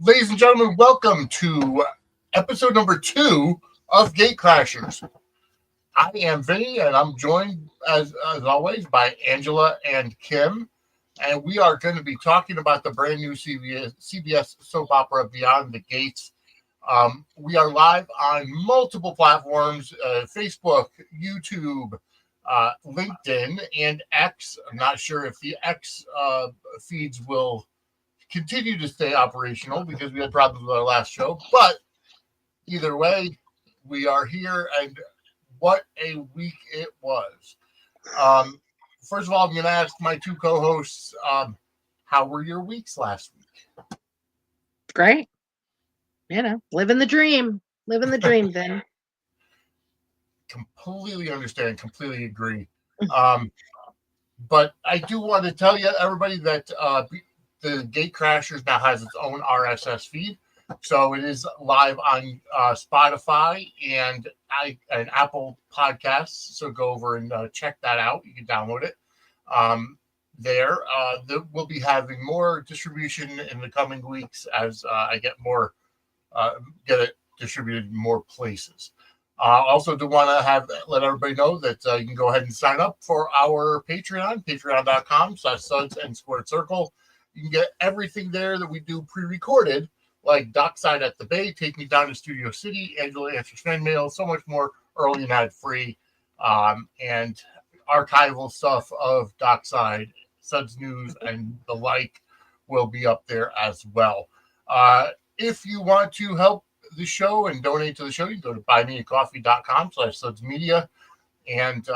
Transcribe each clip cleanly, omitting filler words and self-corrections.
Ladies and gentlemen, welcome to episode number 2 of GateCrashers. I am Vinny, and I'm joined, as always, by Angela and Kim. And we are going to be talking about the brand new CBS soap opera, Beyond the Gates. We are live on multiple platforms, Facebook, YouTube, LinkedIn, and X. I'm not sure if the X feeds will continue to stay operational because we had problems with our last show. But either way, we are here, and what a week it was. First of all, I'm going to ask my two co-hosts, how were your weeks last week? Great. Living the dream. Living the dream, then. Completely understand, completely agree. But I do want to tell you, everybody, that the GateCrashers now has its own RSS feed. So it is live on Spotify and Apple Podcasts. So go over and check that out. You can download it there. We'll be having more distribution in the coming weeks as I get it distributed in more places. Also do want to let everybody know that you can go ahead and sign up for our Patreon, patreon.com/Suds and Squared Circle. You can get everything there that we do pre-recorded, like Dockside at the Bay, Take Me Down to Studio City, Angela Answers Fan Mail, so much more early and ad-free, and archival stuff of Dockside, Suds News, and the like will be up there as well. If you want to help the show and donate to the show, you can go to buymeacoffee.com/Suds Media, and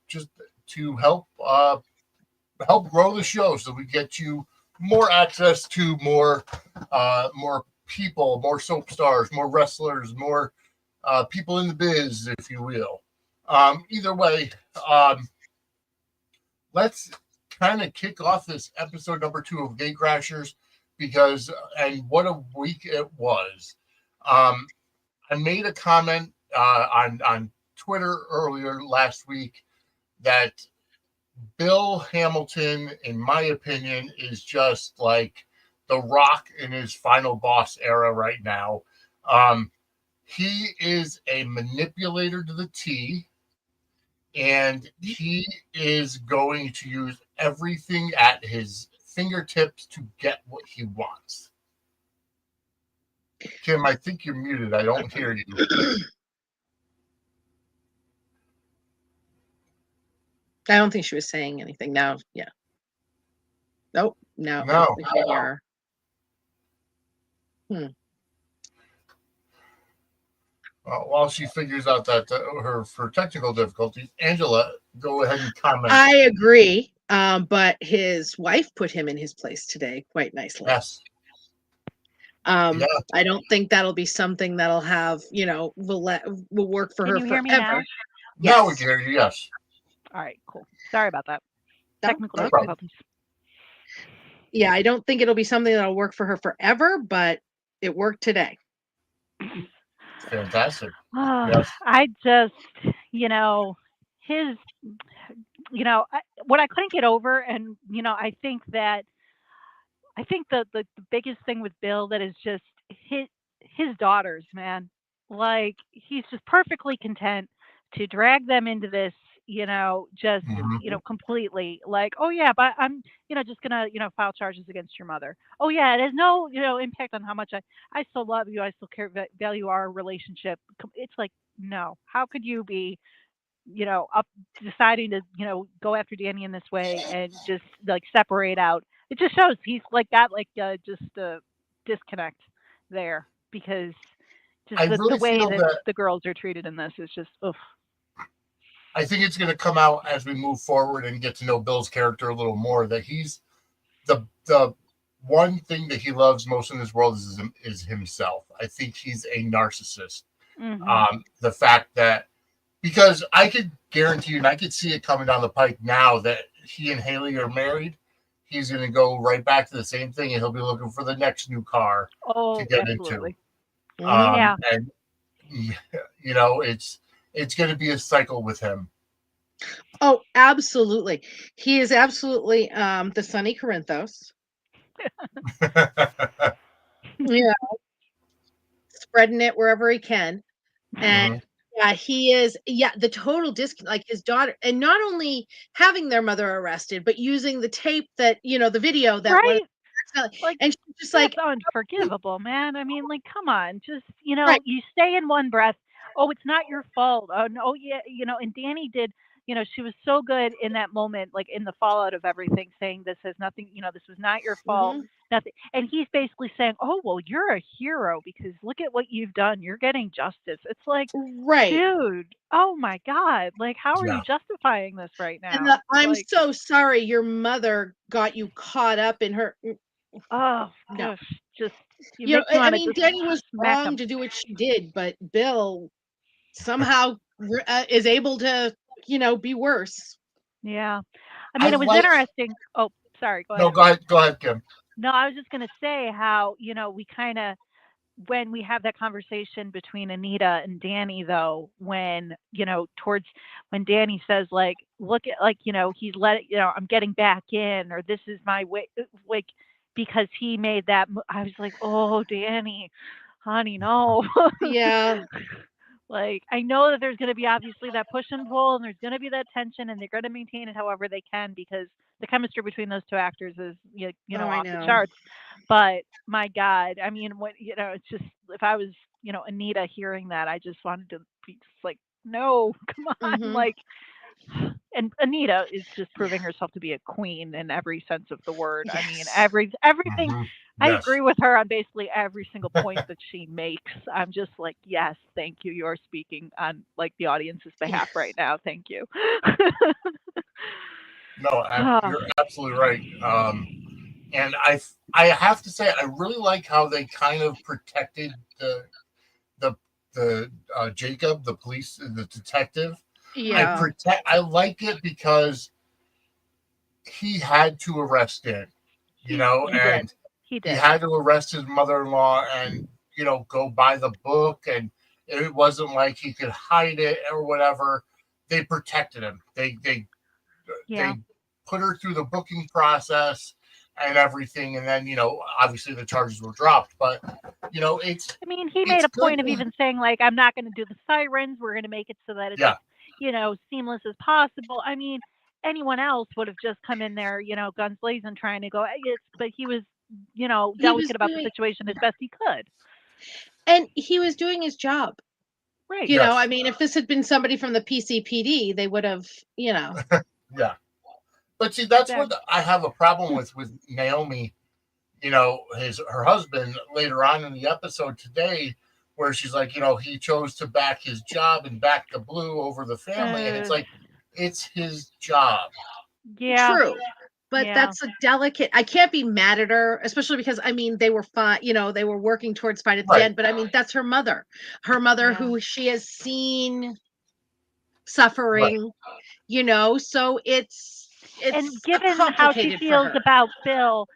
just to help grow the show so we get you more access to more people, more soap stars, more wrestlers, more people in the biz, if you will. Either way, let's kind of kick off this episode number 2 of GateCrashers, and what a week it was. I made a comment on Twitter earlier last week that Bill Hamilton, in my opinion, is just like The Rock in his final boss era right now. He is a manipulator to the T, and he is going to use everything at his fingertips to get what he wants. Kim, I think you're muted. I don't hear you. I don't think she was saying anything. Now, yeah. Nope. No. We can't hear her. While she figures out that her technical difficulties, Angela, go ahead and comment. I agree, but his wife put him in his place today quite nicely. Yes. I don't think that'll be something that'll have, will work for her Can you hear forever. me now? Yes. Now we can hear you, yes. All right, cool. Sorry about that. Technical no problem. difficulties. Yeah, I don't think it'll be something that'll work for her forever, but it worked today. Fantastic. Yes. I just, what I couldn't get over, and I think the biggest thing with Bill that is just his daughters, man. Like, he's just perfectly content to drag them into this, completely like, oh yeah, but I'm, just gonna, file charges against your mother. Oh yeah, it has no, impact on how much I still love you. I still value our relationship. It's like, no, how could you be, up deciding to, go after Dani in this way and just like separate out? It just shows he's like got like just a disconnect there, because just the way that the girls are treated in this is just, oof. I think it's going to come out as we move forward and get to know Bill's character a little more, that he's the one thing that he loves most in this world is himself. I think he's a narcissist. Mm-hmm. The fact that, because I could guarantee you, and I could see it coming down the pike now, that he and Haley are married, he's going to go right back to the same thing, and he'll be looking for the next new car to get absolutely. into. Yeah. And, it's going to be a cycle with him. Oh, absolutely. He is absolutely the Sonny Corinthos. Yeah, spreading it wherever he can. And Mhm. yeah, he is, yeah, the total like his daughter, and not only having their mother arrested, but using the tape that, the video that was Right? Like, and she's just that's like, unforgivable, man. I mean, like, come on, just, right. you say in one breath, "Oh, it's not your fault." Oh, no, yeah, and Dani did, she was so good in that moment, like in the fallout of everything, saying this has nothing, this was not your fault, Mhm. nothing. And he's basically saying, "Oh, well, you're a hero because look at what you've done. You're getting justice." It's like, Right. dude, oh my God, like, how are Yeah. you justifying this right And now? I'm Like, so sorry your mother got you caught up in her. oh No. gosh, just you make me I want to mean, just Dani was smack wrong him. to do what she did, but Bill somehow is able to, be worse. Yeah. I I mean, it was like. interesting. Oh, sorry, go No, ahead. go ahead. Go ahead, Kim. No, I was just going to say how, we kind of, when we have that conversation between Anita and Dani, though, when, towards when Dani says, like, look at, like, he's I'm getting back in, or this is my way, like, because he made that, I was like, oh, Dani, honey, no. Yeah. Like, I know that there's going to be obviously that push and pull, and there's going to be that tension, and they're going to maintain it however they can because the chemistry between those two actors is, Oh, I off the know. charts. But my God, I mean, what it's just if I was, Anita hearing that, I just wanted to be just like, no, come on, Mhm. like. And Anita is just proving herself to be a queen in every sense of the word. I mean, Yes. everything. Hmm. I Yes. agree with her on basically every single point that she makes. I'm just like, yes, thank you. You're speaking on like the audience's behalf right Yes. now. Thank you. No, Ah, you're absolutely right. And I have to say, I really like how they kind of protected the Jacob, the police, the detective. Yeah. I like it because he had to arrest him, he did. and He he did. had to arrest his mother-in-law and go by the book, and it wasn't like he could hide it or whatever. They protected him. Yeah. They put her through the booking process and everything, and then obviously the charges were dropped. But I mean, he made it's a good. point of even saying like, I'm not going to do the sirens. We're going to make it so that it's Yeah, as, seamless as possible. I mean, anyone else would have just come in there, guns blazing, trying to go. But he was, He was delicate about the doing situation as best he could. and he was doing his job. Right. I yes, mean, if this had been somebody from the PCPD, they would have, yeah. But see, that's what Exactly. I have a problem with Naomi. Her husband later on in the episode today, where she's like, he chose to back his job and back the blue over the family, and it's Uh, like it's his job. yeah. true. But Yeah. that's a delicate. I can't be mad at her, especially because I mean they were fine. They were working towards fine at the Right, end. But I mean that's her mother Yeah. who she has seen right. suffering. So And it's a given how she complicated for feels her. about Bill,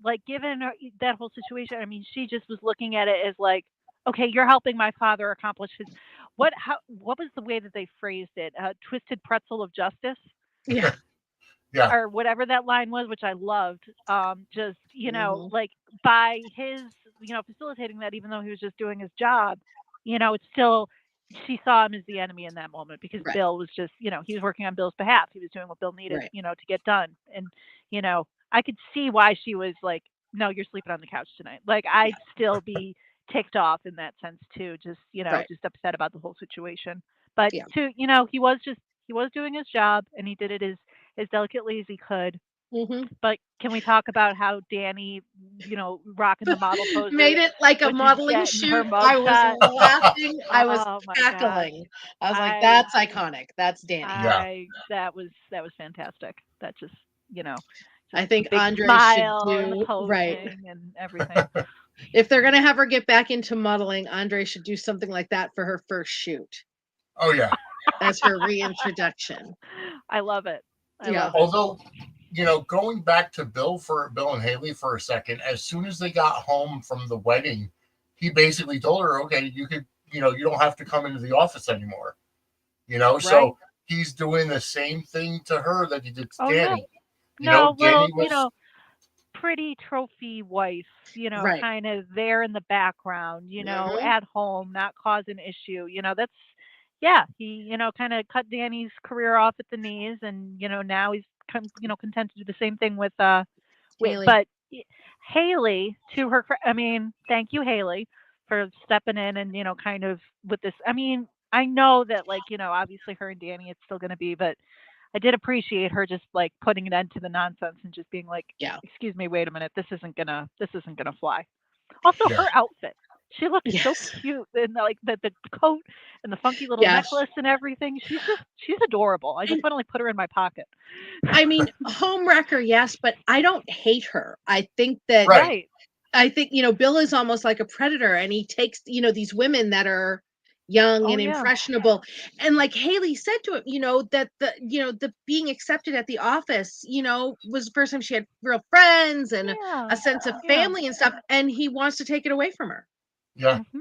like given that whole situation, I mean, she just was looking at it as like, okay, you're helping my father accomplish his what was the way that they phrased it? Twisted pretzel of justice Yeah. Yeah, or whatever that line was, which I loved. Just, Mhm. like by his, facilitating that, even though he was just doing his job, it's still, she saw him as the enemy in that moment because Right. Bill was just, he was working on Bill's behalf. He was doing what Bill needed, Right. to get done. And, I could see why she was like, no, you're sleeping on the couch tonight. Like I'd Yeah. still be ticked off in that sense too, just, Right. just upset about the whole situation. But Yeah. he was doing his job and he did it as delicately as he could. Mhm. But can we talk about how Dani, rocking the model poses Made it like a when she's modeling getting her shoot. I was mugshot? laughing. I was Oh my gosh. cackling. I was like, I "That's iconic. That's Dani." yeah. that was fantastic. That just I the think big Andre should smile and the do right. posing and everything. If they're gonna have her get back into modeling, Andre should do something like that for her first shoot Oh yeah. as her reintroduction. I love it. I Yeah. love it. Although, going back to Bill and Haley for a second, as soon as they got home from the wedding, he basically told her, okay, you could, you don't have to come into the office anymore. Right. So he's doing the same thing to her that he did to Oh yeah. Dani. No, Dani little, was pretty trophy wife, Right. kind of there in the background, at home, not causing issue. That's, yeah, he, kind of cut Danny's career off at the knees, and, now he's, content to do the same thing with, Haley. but Haley, to her, I mean, thank you, Haley, for stepping in and, kind of with this. I mean, I know that, like, obviously her and Danny, it's still going to be, but I did appreciate her just like putting an end to the nonsense and just being like, Yeah. excuse me, wait a minute, this isn't gonna fly. Also, Yeah. her outfit, she looked so Yes. cute, and like the coat and the funky little Yes. necklace and everything. She's adorable. I just want to like put her in my pocket. I mean, homewrecker, yes, but I don't hate her. I think that Right. I think, Bill is almost like a predator, and he takes, these women that are young Oh and yeah. impressionable. And like Haley said to him, that the being accepted at the office, was the first time she had real friends and Yeah. a sense of Yeah. family and stuff. And he wants to take it away from her. Yeah. Mhm.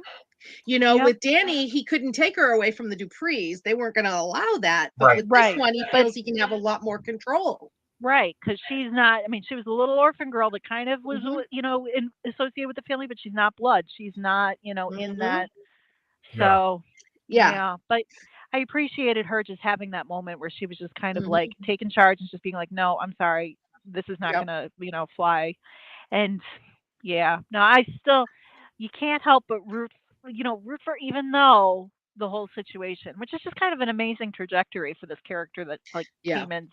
Yep. With Danny, he couldn't take her away from the Duprees. They weren't going to allow that. But Right. with Right. this one, he But feels he can have a lot more control. right, because she's not. I mean, she was a little orphan girl that kind of was, Mhm. associated with the family, but she's not blood. She's not, in Mhm. that. Yeah. So, Yeah. yeah, but I appreciated her just having that moment where she was just kind of Mhm. like taking charge and just being like, "No, I'm sorry, this is not Yep. gonna, fly." And yeah, no, you can't help but root for, even though the whole situation, which is just kind of an amazing trajectory for this character that like Yeah. came in,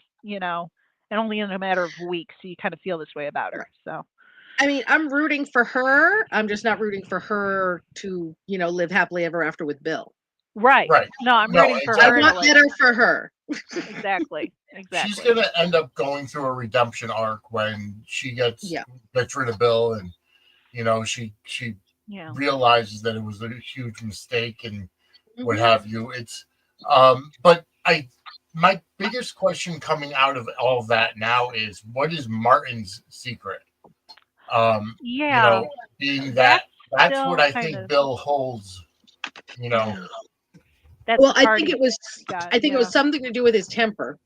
and only in a matter of weeks, so you kind of feel this way about her. So I mean, I'm rooting for her. I'm just not rooting for her to, live happily ever after with Bill. right, Right. no, I'm No, rooting for I exactly. her to want like better for her. exactly, She's exactly. gonna end up going through a redemption arc when she gets Yeah. rid of Bill, and she Yeah. realizes that it was a huge mistake and what Mhm. have you. It's but my biggest question coming out of all of that now is, what is Martin's secret? Yeah, Being that's that's what still I kind think of Bill holds, yeah. That's Well, the part he's got. I think it Yeah, was something to do with his temper.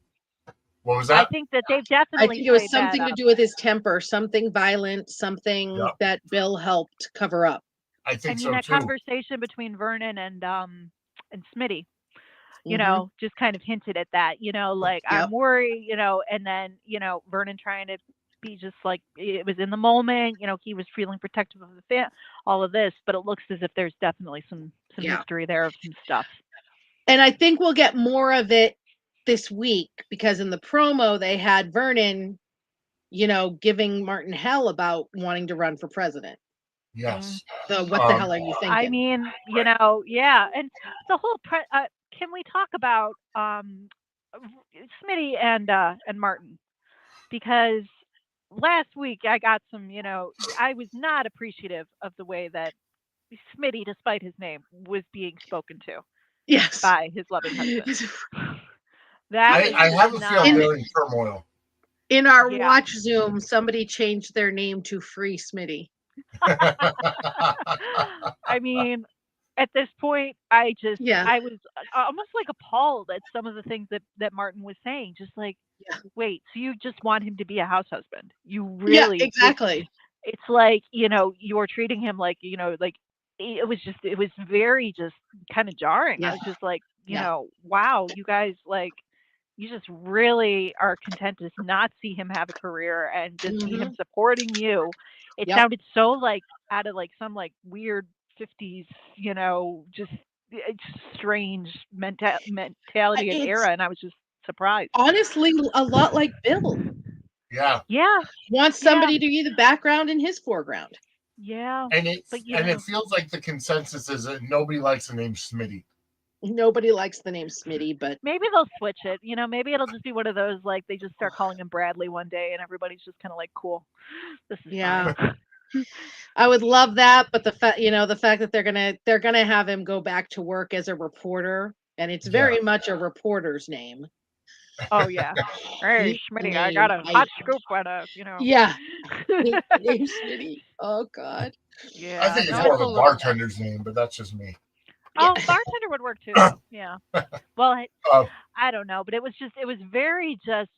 what was I that? think that they've I definitely think it was played that something to up. do with his temper, something violent, something Yeah, that Bill helped cover up. I I think mean, so that too. conversation between Vernon and Smitty, Mhm. just kind of hinted at that. Like Yep. I'm worried, and then Vernon trying to be just like it was in the moment. He was feeling protective of the all of this, but it looks as if there's definitely some Yeah. history there of some stuff. And I think we'll get more of it this week, because in the promo they had Vernon, giving Martin hell about wanting to run for president. Mm. Yes. So what the hell are you I thinking? mean, Right. yeah, and the whole can we talk about Smitty and Martin, because last week I got some, I was not appreciative of the way that Smitty, despite his name, was being spoken to Yes. by his loving husband. That was I just have a feeling not. they're in turmoil. In our Yeah. watch Zoom, somebody changed their name to Free Smitty. I mean, at this point, I Yeah. was almost like appalled at some of the things that Martin was saying. Just like, Yeah. wait, so you just want him to be a house husband? You Yeah, really? exactly. It's like you're treating him like like it was very just kind of jarring. I Yeah. was just like, Yeah. wow, you guys like. You just really are content to not see him have a career and just see him Mhm. supporting you. It Yep. sounded so like out of like some like weird 50s, just strange mentality and It's era, and I was just surprised. honestly a lot like Bill. Yeah, Yeah, Wants yeah, somebody to be the background in his foreground. yeah. and But it feels like the consensus is that nobody likes the name Smitty. Nobody likes the name Smitty, but maybe they'll switch it. Maybe it'll just be one of those like they just start calling him Bradley one day, and everybody's just kind of like, cool, this is yeah, fine. I would love that. But the fact that they're gonna have him go back to work as a reporter, and it's Yeah, very much a reporter's name. Oh yeah. Hey, Hate the Schmitty, I got name. a hot scoop on Yeah, hate the name Smitty. Oh God. I Yeah, think it's no, more it's of a a little. bartender's name, but that's just me. Oh, Yeah. bartender would work too, though. Yeah. Well, Uh, I don't know, but it was very just,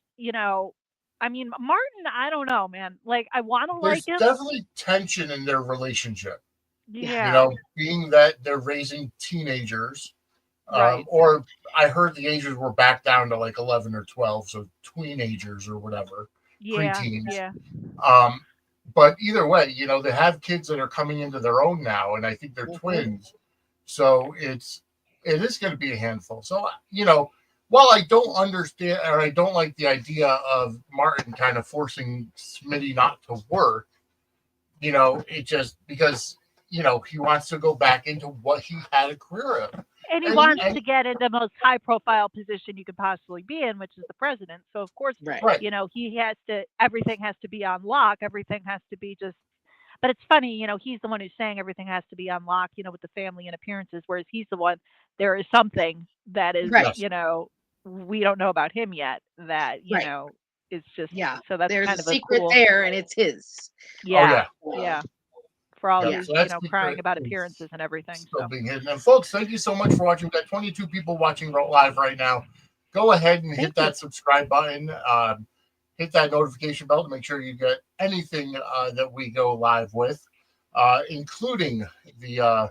I mean, Martin, I don't know, man. Like, I want to like There's him. definitely tension in their relationship. Yeah. Being that they're raising teenagers, Right. or I heard the ages were back down to like 11 or 12, so teenagers or whatever, Yeah. preteens. Yeah. But either way, they have kids that are coming into their own now, and I think they're twins. So it is going to be a handful. So, while I don't understand, or I don't like the idea of Martin kind of forcing Smitty not to work, it just because, he wants to go back into what he had a career in. And he wants to get in the most high profile position you could possibly be in, which is the president. So of course, Right. he has to, everything has to be on lock. Everything has to be just, but it's funny, he's the one who's saying everything has to be on lock, with the family and appearances, whereas he's the one, there is something that is, Right. we don't know about him yet that, is just, so that's there's kind a of secret cool, there and it's his. yeah. For all these, so crying about appearances and everything. Still being hidden. And folks, thank you so much for watching. We've got 22 people watching live right now. Go ahead and hit that subscribe button. Hit that notification bell to make sure you get anything that we go live with, including the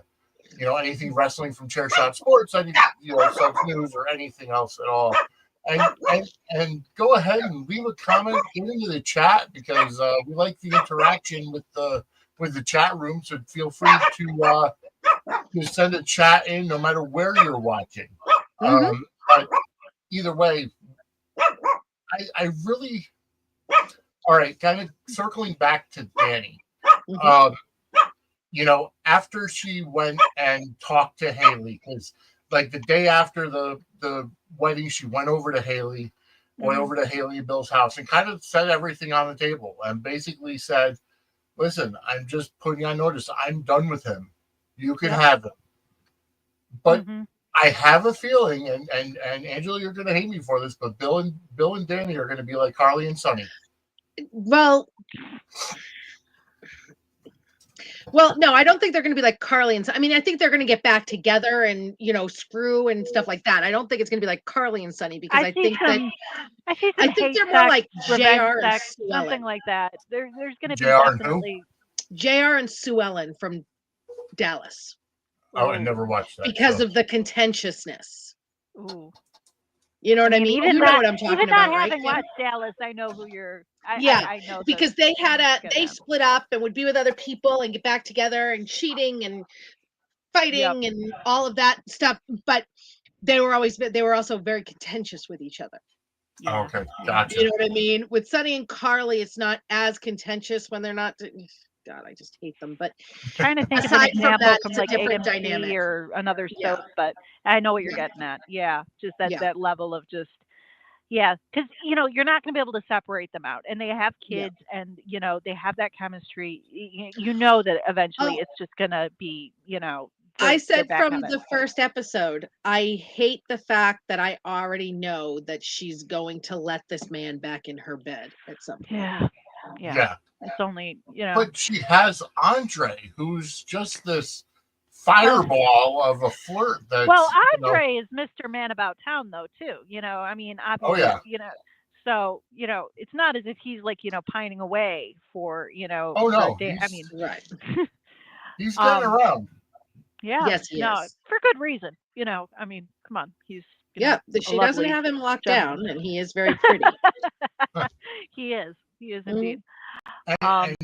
anything wrestling from Chair Shot Sports, any Suds News or anything else at all. And go ahead and leave a comment, get into the chat because we like the interaction with the chat room. So feel free to send a chat in no matter where you're watching. But either way, I really, all right, kind of circling back to Dani. After she went and talked to Haley, because like the day after the wedding, she went over to Haley and Bill's house and kind of set everything on the table and basically said, listen, I'm just putting you on notice. I'm done with him. You can have him. But I have a feeling, and Angela, you're going to hate me for this, but Bill and Dani are going to be like Carly and Sonny. Well, no, I don't think they're going to be like Carly and. I mean, I think they're going to get back together and screw and stuff like that. I don't think it's going to be like Carly and Sonny because I think they're more like JR and Sue something Ellen. like that. There's going to be definitely JR and Sue Ellen from Dallas. Oh, I never watched that because of the contentiousness. Ooh. You know what I mean? You know what I'm talking about, right? Having watched Dallas, I know who you're. I know because they split up and would be with other people and get back together and cheating and fighting and all of that stuff. But they were also very contentious with each other. Yeah. Okay, gotcha. You know what I mean? With Sonny and Carly, it's not as contentious when they're not. God, I just hate them. But I'm trying to think of an example from like AMC or another soap, but I know what you're getting at. Yeah, just that level of just because you're not going to be able to separate them out, and they have kids, and they have that chemistry. That eventually it's just going to be I said from the first episode, I hate the fact that I already know that she's going to let this man back in her bed at some point. Yeah. It's only, But she has Andre, who's just this fireball of a flirt. Well, Andre is Mr. Man About Town, though, too. I mean, obviously, so, it's not as if he's like, pining away for, Oh, no. I mean, right. He's getting around. Yeah. Yes, he is. For good reason. I mean, come on. He's, she doesn't have him locked down, and he is very pretty. He is indeed. I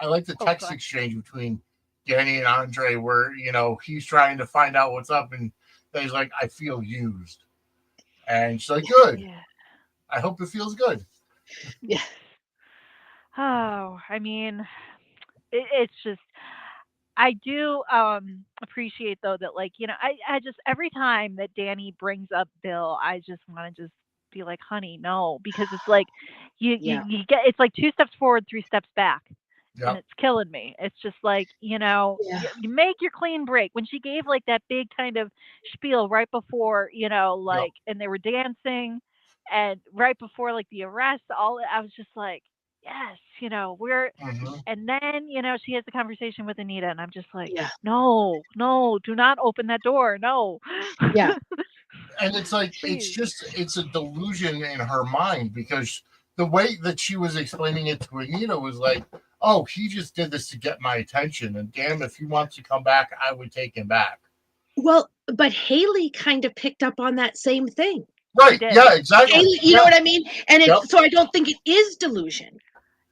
like the text exchange between Dani and Andre where, he's trying to find out what's up and then he's like, I feel used. And she's like, good. Yeah. I hope it feels good. Yeah. Oh, I mean, it's just, I do appreciate though that I just, every time that Dani brings up Bill, I just want to just be like, honey, no, because it's like you get, it's like 2 steps forward, 3 steps back. And it's killing me. It's just like, you make your clean break. When she gave like that big kind of spiel right before, and they were dancing and right before like the arrest, I was just like, yes, we're, and then, she has the conversation with Anita and I'm just like, no, do not open that door. No. Yeah. And it's like, it's a delusion in her mind, because the way that she was explaining it to Anita was like, oh, he just did this to get my attention. And damn, if he wants to come back, I would take him back. Well, but Haley kind of picked up on that same thing. Right. Yeah, exactly. Haley, you know what I mean? And so I don't think it is delusion.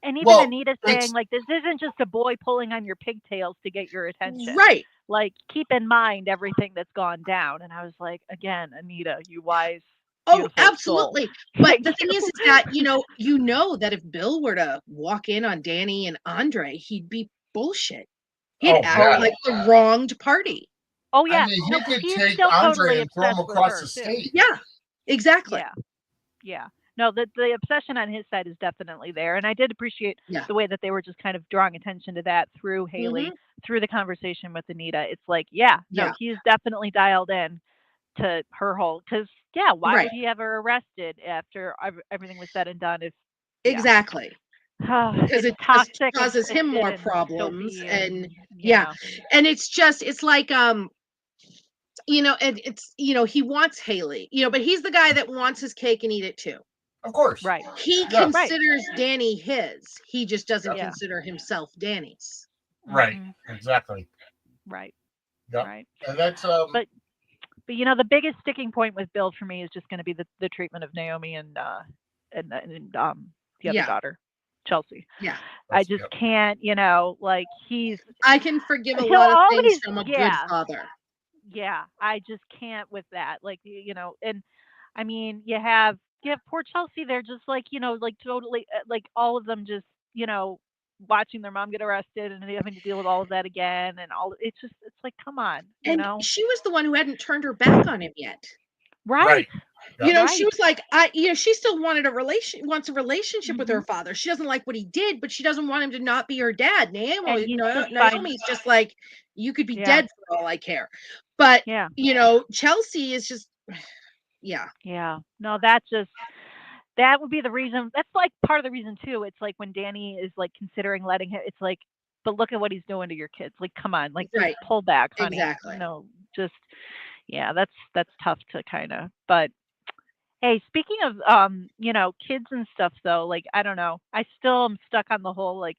And even Anita saying, like, this isn't just a boy pulling on your pigtails to get your attention. Right. Like, keep in mind everything that's gone down. And I was like, again, Anita, you wise. Oh, absolutely. But the thing is that, you know that if Bill were to walk in on Dani and Andre, he'd be bullshit. He'd act like the wronged party. Oh, yeah. I mean, he could take Andre and throw him across the state. Yeah, exactly. Yeah. No, the obsession on his side is definitely there. And I did appreciate the way that they were just kind of drawing attention to that through Haley, through the conversation with Anita. It's like, he's definitely dialed in to her whole, because, why would he have her arrested after everything was said and done? Exactly. Because it toxic causes him more problems. And and it's like, and it's, he wants Haley, but he's the guy that wants his cake and eat it too. Of course. Right. He considers Dani his. He just doesn't consider himself Dani's. Right. Exactly. Right. Yep. Right. And that's but the biggest sticking point with Bill for me is just going to be the treatment of Naomi and the other daughter, Chelsea. Yeah. I just can't, like I can forgive a lot of things from a good father. Yeah, I just can't with that. Like, and I mean, you have poor Chelsea. They're just like, like totally, like all of them just, watching their mom get arrested and having to deal with all of that again. And it's like, come on, and she was the one who hadn't turned her back on him yet. Right. She was like, she still wants a relationship with her father. She doesn't like what he did, but she doesn't want him to not be her dad. Naomi's just like, you could be dead for all I care. But, Chelsea is just, Yeah. No, that would be the reason. That's like part of the reason too. It's like when Dani is like considering letting him, it's like, but look at what he's doing to your kids. Like, come on, like just pull back, honey. Exactly. That's tough to kind of, but hey, speaking of, kids and stuff though, like, I don't know, I still am stuck on the whole, like,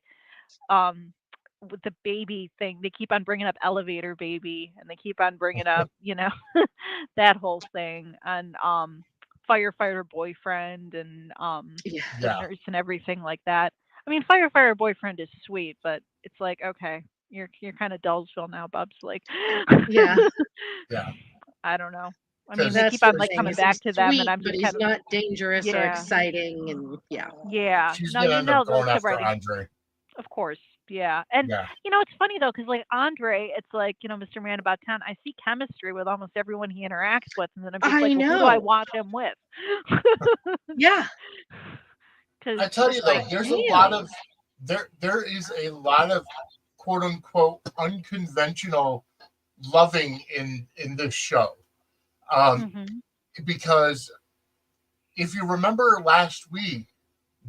with the baby thing. They keep on bringing up elevator baby and they keep on bringing up, that whole thing and, firefighter boyfriend and, the nurse and everything like that. I mean, firefighter boyfriend is sweet, but it's like, okay, you're kind of Dullsville now, Bubs. Like, Yeah. I don't know. I mean, they keep on like coming back to them, and I'm just kind of not dangerous or exciting, and she's gonna end up going after Andre. Of course, and it's funny though, because like Andre, it's like Mr. Man About Town. I see chemistry with almost everyone he interacts with, and then I'm just like, well, who do I want him with? I tell you though, there's a lot of there is a lot of quote unquote unconventional loving in this show. Because if you remember last week,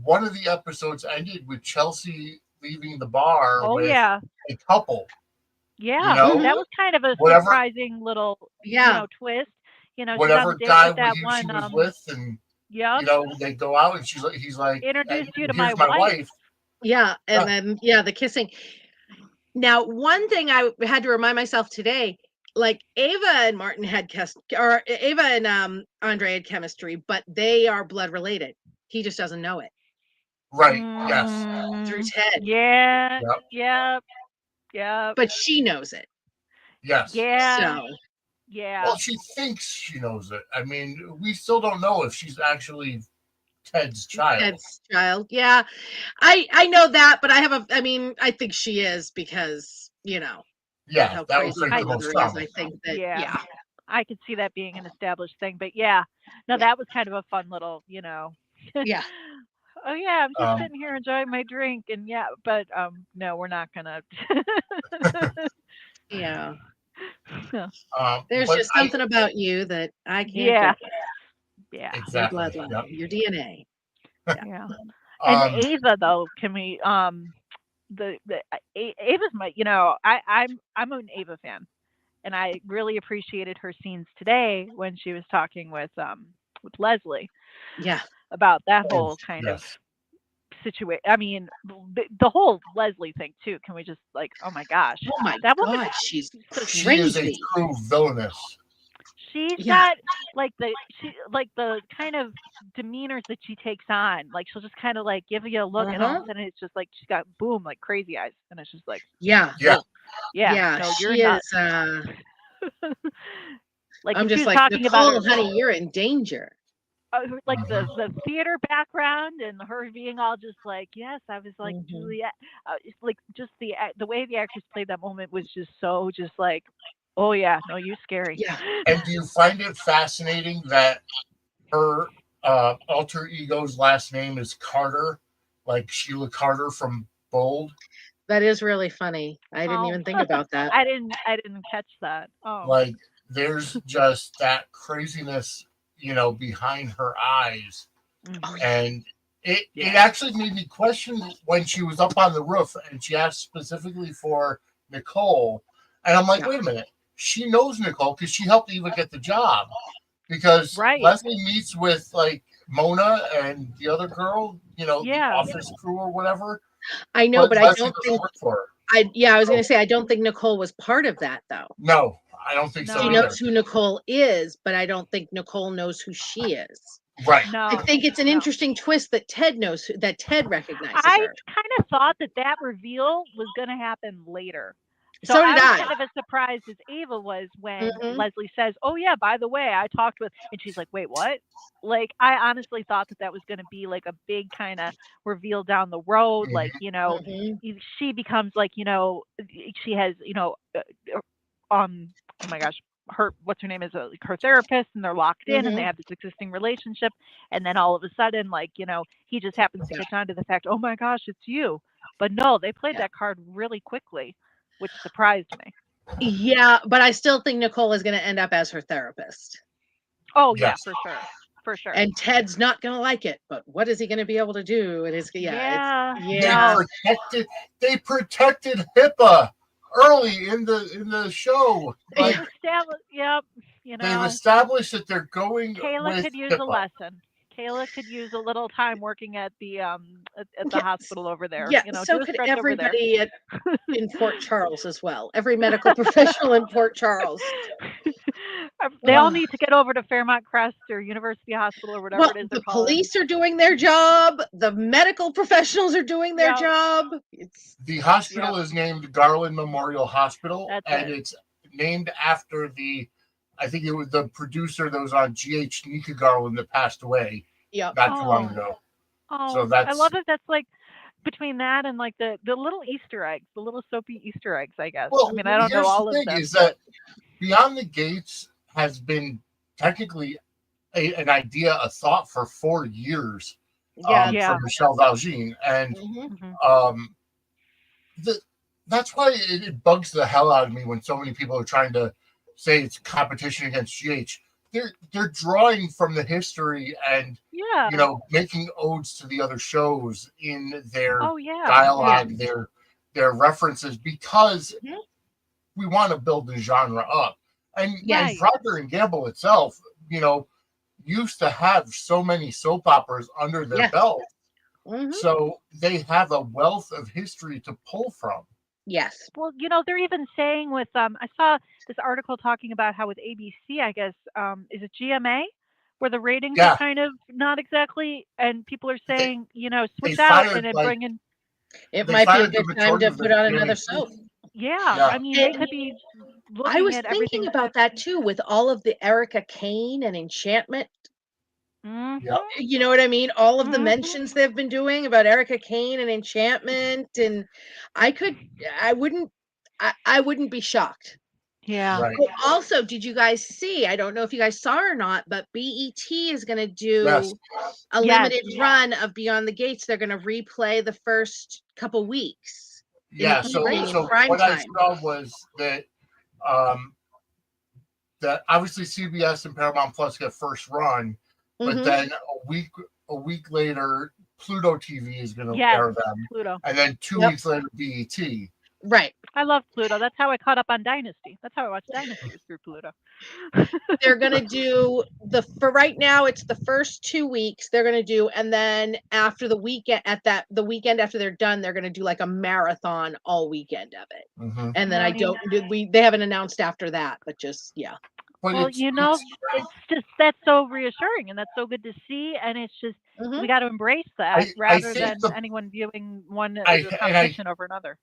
one of the episodes ended with Chelsea leaving the bar with a couple. That was kind of a surprising little twist. Whatever guy she was with, and they go out and he's like, introduced you to my wife. Yeah, and then the kissing. Now, one thing I had to remind myself today, like Ava and Martin had Ava and Andre had chemistry, but they are blood related. He just doesn't know it. Right. Yes. Through Ted. Yeah. But she knows it. Yes. Yeah. So. Yeah. Well, she thinks she knows it. I mean, we still don't know if she's actually Ted's child. Yeah. I know that, but I think she is because, Yeah, that was the most I think that, I could see that being an established thing, but that was kind of a fun little, Yeah. Oh yeah, I'm just sitting here enjoying my drink, and but no, we're not gonna. Yeah. There's just something about you that I can't. Yeah. Exactly. Your DNA. Yeah. And Ava, though, can we? Ava's my. I'm an Ava fan, And I really appreciated her scenes today when she was talking with Leslie. Yeah. About that whole kind of situation. I mean, the whole Leslie thing too. Can we just like, oh my gosh, that woman, she's crazy. She is a true villainous. She's got like the kind of demeanors that she takes on. Like she'll just kind of like give you a look, and all of a sudden it's just like she's got boom, like crazy eyes, and it's just like yeah. No, you're she not. Is. Like I'm just like, talking Nicole, about her, honey, you're in danger. Like the theater background and her being all just like, yes, I was like Juliet, like just the way the actress played that moment was just so just like, oh yeah, no, you're scary. Yeah. And do you find it fascinating that her alter ego's last name is Carter, like Sheila Carter from Bold? That is really funny. I didn't even think about that. I didn't catch that. Oh, like there's just that craziness, behind her eyes. And it actually made me question when she was up on the roof and she asked specifically for Nicole. And I'm like, wait a minute. She knows Nicole because she helped Eva get the job. Because Leslie meets with like Mona and the other girl, the office crew or whatever. I know, but I don't think for her. I was going to say, I don't think Nicole was part of that though. No, I don't think so. She knows who Nicole is, but I don't think Nicole knows who she is. Right. No, I think it's an interesting twist that Ted knows that Ted recognizes I her. kind of thought that reveal was going to happen later. So did I. Kind of as surprised as Ava was when Leslie says, "Oh yeah, by the way, I talked with," and she's like, "Wait, what?" Like I honestly thought that was going to be like a big kind of reveal down the road, like she becomes like she has oh my gosh, what's her name is her therapist, and they're locked in and they have this existing relationship, and then all of a sudden like he just happens to catch on to the fact, oh my gosh, it's you. But no, they played that card really quickly, which surprised me. Yeah, but I still think Nicole is going to end up as her therapist. Oh yeah, for sure. And Ted's not going to like it, but what is he going to be able to do? It is They protected HIPAA early in the show. Like, they've established that they're going. Kayla could use HIPAA. a lesson. Kayla could use a little time working at the hospital over there. Yeah, so could everybody in Port Charles as well. Every medical professional in Port Charles. They all need to get over to Fairmont Crest or University Hospital or whatever it is they're calling. The police are doing their job. The medical professionals are doing their job. The hospital is named Garland Memorial Hospital, it's named after I think it was the producer that was on GH, Nika Garland, that passed away not too long ago. Oh, so I love it. That's like between that and like the little Easter eggs, the little soapy Easter eggs, I guess. Well, I mean, I don't know all of them. Is that Beyond the Gates has been technically an idea, a thought for 4 years for Michelle Valjean. And that's why it bugs the hell out of me when so many people are trying to say it's competition against GH. They're drawing from the history and making odes to the other shows in their dialogue, their references, because we want to build the genre up. And Procter and Gamble itself, used to have so many soap operas under their belt. So they have a wealth of history to pull from. Yes. Well, they're even saying with I saw this article talking about how with ABC, I guess, is it GMA, where the ratings are kind of not exactly, and people are saying, switch out and then bring in. It might be a good time to put on another soap. Yeah, I mean, they could be. I was thinking about that too, with all of the Erica Kane and Enchantment. You know what I mean? All of the mentions they've been doing about Erica Kane and Enchantment, and I wouldn't be shocked. Yeah. Right. But also, did you guys see? I don't know if you guys saw or not, but BET is going to do a limited run of Beyond the Gates. They're going to replay the first couple weeks. Yeah. So what I saw was that that obviously CBS and Paramount Plus get first run. But then a week later, Pluto TV is going to air them, Pluto. and then 2 weeks later, BET. Right. I love Pluto. That's how I caught up on Dynasty. That's how I watched Dynasty, was through Pluto. They're gonna do for right now. It's the first 2 weeks they're gonna do, and then after the weekend, the weekend after they're done, they're gonna do like a marathon all weekend of it. Mm-hmm. And then they haven't announced after that, but just But well, it's just that's so reassuring, and that's so good to see, and it's just we got to embrace that rather than anyone viewing one as a competition over another.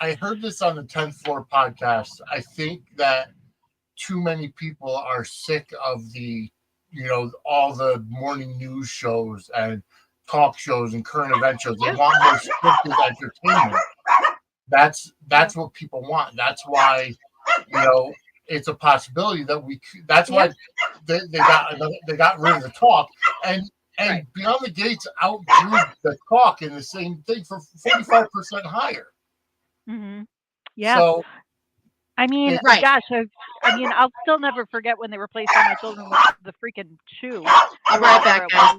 I heard this on the 10th Floor podcast. I think that too many people are sick of the, all the morning news shows and talk shows and current event shows. They want more scripted entertainment. That's what people want. That's why, it's a possibility that that's why they got rid of the talk, and Beyond the Gates outdrew the talk in the same thing for 45% higher. Mm-hmm. Yeah. So, I mean, gosh, I'll still never forget when they replaced All My Children with the freaking Chew. I'll be right back, guys.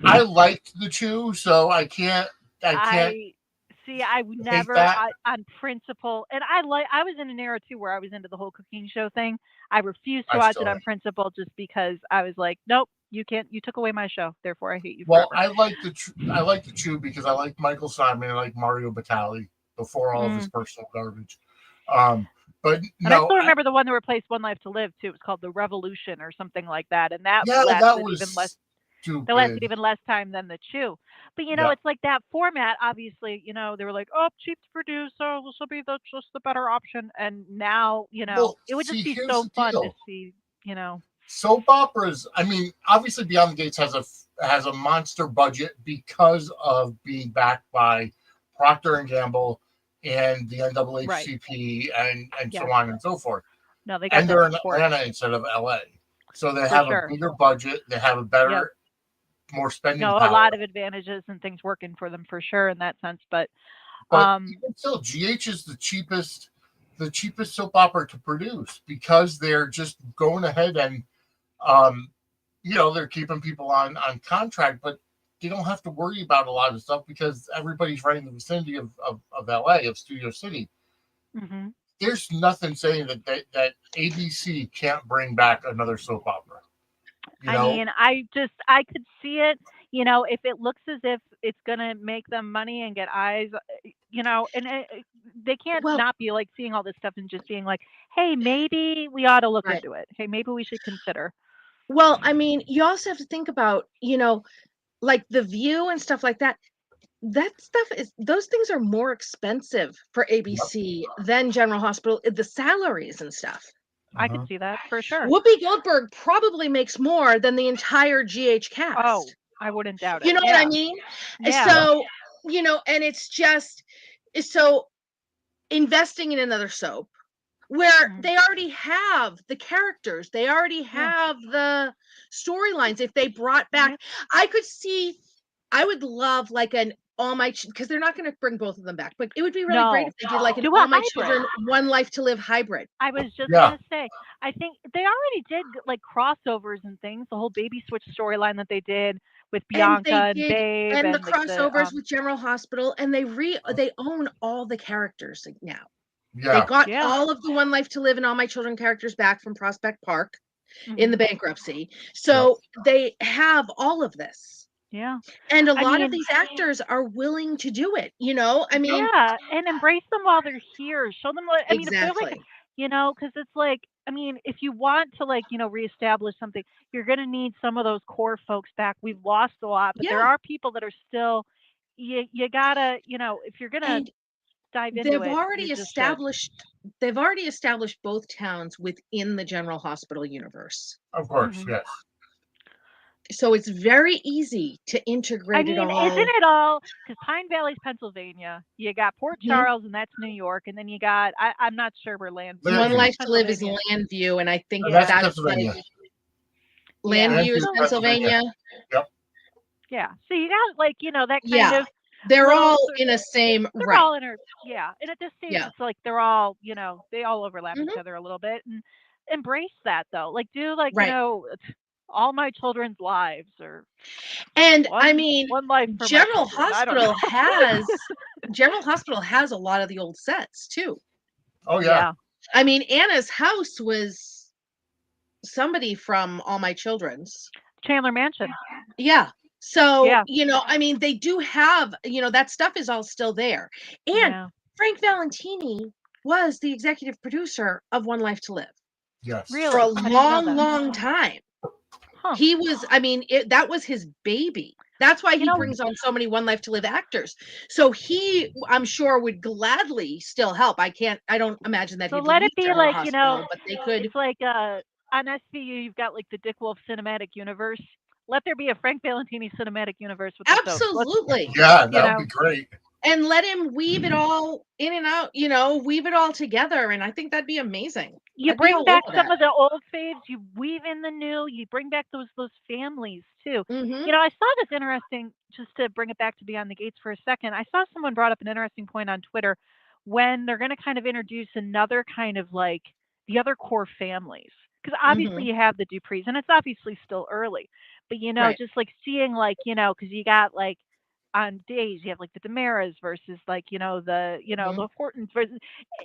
I liked the Chew, so I can't. I would never on principle, and I was in an era too where I was into the whole cooking show thing. I refused to watch it on principle just because I was like, nope, you can't. You took away my show, therefore I hate you. Well, forever. I like the Chew because I like Michael Simon and I like Mario Batali before all of his personal garbage. But I still remember the one that replaced One Life to Live too. It was called The Revolution or something like that, and that lasted even less time than the Chew. But it's like that format. Obviously, they were like, "Oh, cheap to produce, so this will be just the better option." And now, it would just be so fun to see. Soap operas. I mean, obviously, Beyond the Gates has a monster budget because of being backed by Procter and Gamble and the NAACP and so on and so forth. No, they got and they're in Atlanta instead of LA, so they have a bigger budget. They have a better. More spending. No, power. A lot of advantages and things working for them for sure in that sense. But even still, GH is the cheapest soap opera to produce because they're just going ahead and they're keeping people on contract, but they don't have to worry about a lot of stuff because everybody's right in the vicinity of LA, of Studio City. Mm-hmm. There's nothing saying that ABC can't bring back another soap opera. I mean, I could see it, if it looks as if it's going to make them money and get eyes, and they can't not be like seeing all this stuff and just being like, hey, maybe we ought to look into it. Hey, maybe we should consider. Well, I mean, you also have to think about, like The View and stuff like that. Those things are more expensive for ABC than General Hospital, the salaries and stuff. I could see that for sure. Whoopi Goldberg probably makes more than the entire GH cast. Oh, I wouldn't doubt it. You know what I mean? Yeah. So, and it's just so investing in another soap where they already have the characters, they already have the storylines. If they brought back, I would love like an All My, because they're not going to bring both of them back, but it would be really great if they did like an All My Children, One Life to Live hybrid. I was just going to say, I think they already did like crossovers and things, the whole Baby Switch storyline that they did with Bianca and Babe. And the crossovers with General Hospital, and they own all the characters now. Yeah. They got all of the One Life to Live and All My Children characters back from Prospect Park in the bankruptcy. So they have all of this. Yeah. And a lot of these actors are willing to do it, I mean. Yeah, and embrace them while they're here. Show them what, if they're like, because it's like, I mean, if you want to like, reestablish something, you're going to need some of those core folks back. We've lost a lot, but there are people that are still, you gotta, if you're going to dive into they've already established both towns within the General Hospital universe. Of course, yes. So it's very easy to integrate it all. Isn't it all? Because Pine Valley's Pennsylvania. You got Port Charles, and that's New York. And then you got, I'm not sure where Landview. One Life to Live is Landview, and I think that's Pennsylvania. Landview is Pennsylvania. Yep. Yeah. So you got like, that kind of. They're all in a same. They're all in a, and at this stage, it's like they're all, they all overlap each other a little bit. And embrace that, though. Like, do like, All My Children's Lives, or One Life for General Hospital has a lot of the old sets too. Oh yeah. I mean, Anna's house was somebody from All My Children's. Chandler Mansion. Yeah. So, I mean, they do have, that stuff is all still there. And Frank Valentini was the executive producer of One Life to Live. Yes. Really? For a long time. Huh. He was, I mean, that was his baby. That's why he brings on so many One Life to Live actors. So he, I'm sure, would gladly still help. I don't imagine that So he'd let it leave be General like, Hospital, but they could. It's like on SVU, you've got like the Dick Wolf cinematic universe. Let there be a Frank Valentini cinematic universe with the soaps. Absolutely. Yeah, that would be great. And let him weave it all in and out, weave it all together. And I think that'd be amazing. You bring back some of the old faves, you weave in the new, you bring back those families too. I saw this interesting, just to bring it back to Beyond the Gates for a second. I saw someone brought up an interesting point on Twitter when they're going to kind of introduce another kind of like the other core families. Because obviously you have the Duprees, and it's obviously still early, but just like seeing like, because you got like on days you have like the Damaras versus like, the Hortons versus,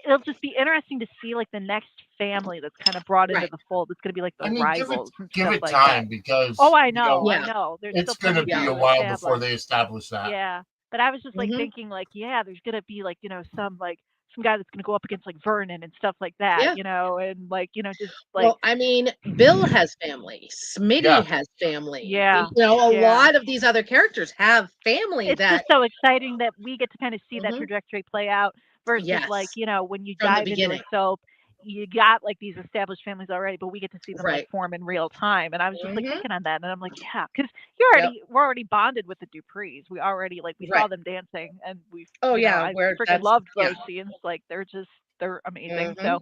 it'll just be interesting to see like the next family that's kind of brought into the fold. It's going to be like the rivals and give stuff it like time that. because I know. There's it's going to be a while before they establish that. Yeah. But I was just like thinking like, there's going to be like, some guy that's going to go up against like Vernon and stuff like that, and like, just like. Well, I mean, Bill has family. Smitty has family. Yeah. A lot of these other characters have family. It's just so exciting that we get to kind of see that trajectory play out versus like, when you dive into a soap, you got like these established families already, but we get to see them like form in real time. And I was just like thinking on that, and I'm like, because we're already bonded with the Duprees. We already like we saw them dancing, and we I freaking loved those scenes. Like they're amazing. So,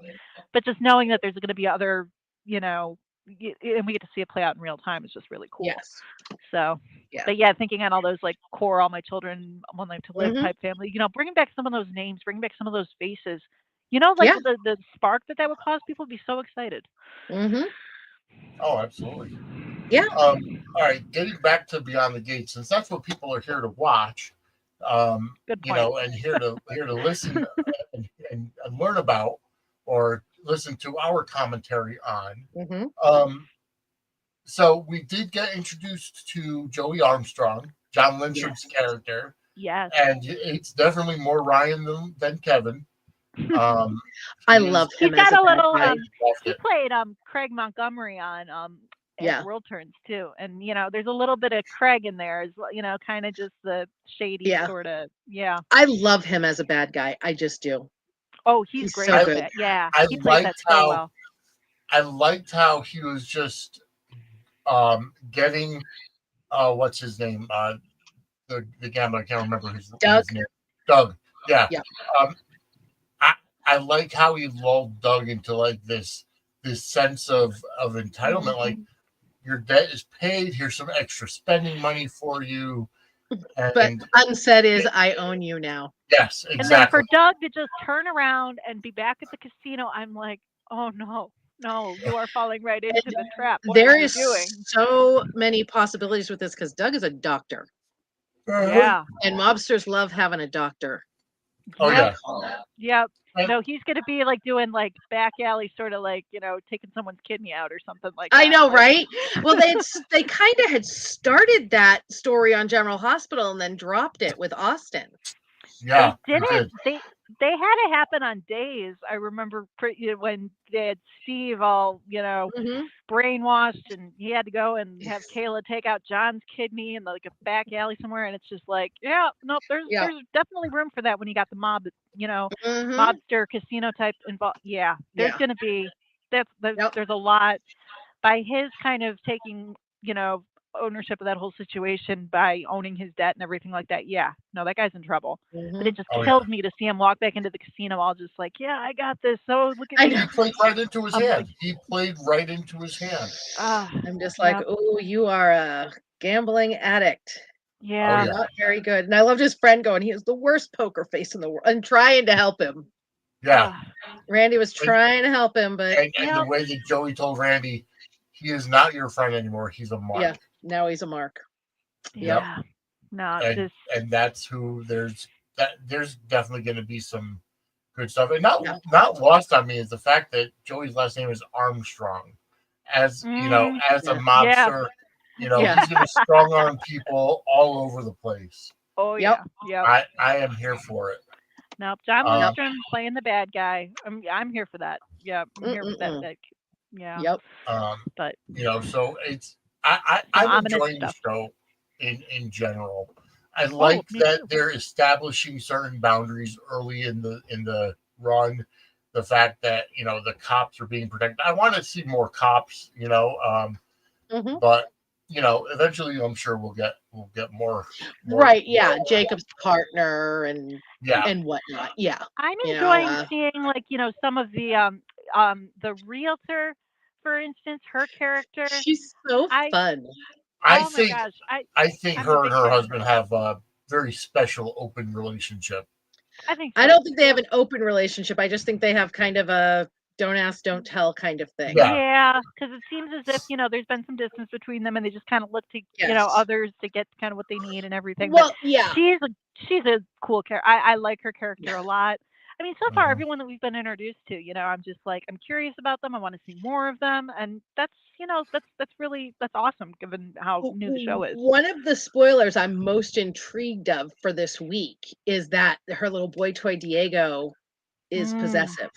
but just knowing that there's going to be other, and we get to see it play out in real time is just really cool. So, but thinking on all those like core All My Children, One Life to Live type family, bringing back some of those names, bringing back some of those faces. Like the spark that would cause people to be so excited. Oh, absolutely. Yeah. All right, getting back to Beyond the Gates, since that's what people are here to watch, Good point. and here to listen and learn about or listen to our commentary on. So we did get introduced to Joey Armstrong, John Lynchard's character. Yes. And it's definitely more Ryan than Kevin. I love him. He's got a little. He played Craig Montgomery on World Turns too, and there's a little bit of Craig in there, as kind of just the shady sort of. Yeah. I love him as a bad guy. I just do. Oh, he's great at it. Yeah. He plays that so well. I liked how he was just getting what's his name, the gambler. I can't remember his name. Doug. Yeah. I like how he lulled Doug into like this sense of entitlement. Like, your debt is paid. Here's some extra spending money for you. But unsaid is, I own you now. Yes, exactly. And then for Doug to just turn around and be back at the casino, I'm like, oh no, you are falling right into the trap. What are you doing? So many possibilities with this because Doug is a doctor. Yeah. And mobsters love having a doctor. Oh yeah. Yep. No, he's going to be like doing like back alley, sort of like, taking someone's kidney out or something like that. I know, right? Well, they kind of had started that story on General Hospital and then dropped it with Austin. Yeah. They didn't. They had it happen on days. I remember when they had Steve all, brainwashed, and he had to go and have Kayla take out John's kidney in like a back alley somewhere. And it's just like, there's definitely room for that when you got the mob, mobster casino type involved. Yeah, there's going to be, there's a lot by his kind of taking, ownership of that whole situation by owning his debt and everything like that. Yeah, no, that guy's in trouble. But it just kills me to see him walk back into the casino all just like, I got this. So look at me. He played right into his hand. He played right into his hand. I'm just like, oh, you are a gambling addict. Yeah. Not very good. And I loved his friend going, he has the worst poker face in the world, and trying to help him. Yeah. Randy was trying to help him, but and the way that Joey told Randy, he is not your friend anymore. He's a mark. Yeah. Now he's a mark. Yeah. No, and that's who there's definitely going to be some good stuff. And not lost on me is the fact that Joey's last name is Armstrong. As you know, as a mobster, he's gonna strong arm people all over the place. Oh yeah. I am here for it. Nope. John Lindstrom playing the bad guy. I'm here for that. Yeah, I'm here for that. Yeah. Yep. But so it's I'm enjoying the show in general. I like that they're establishing certain boundaries early in the run. The fact that the cops are being protected. I want to see more cops. But eventually I'm sure we'll get more. Right. Yeah. Jacob's partner and whatnot. Yeah. I'm enjoying seeing some of the realtor, for instance, her character. She's so fun. I think her and her husband have a very special open relationship. I don't think they have an open relationship. I just think they have kind of a don't ask, don't tell kind of thing. Yeah, because it seems as if there's been some distance between them, and they just kind of look to others to get kind of what they need and everything. Well, but she's a cool character. I like her character a lot. I mean, so far everyone that we've been introduced to, I'm just like I'm curious about them. I want to see more of them, and that's that's awesome given how new the show is. One of the spoilers I'm most intrigued of for this week is that her little boy toy Diego is possessive.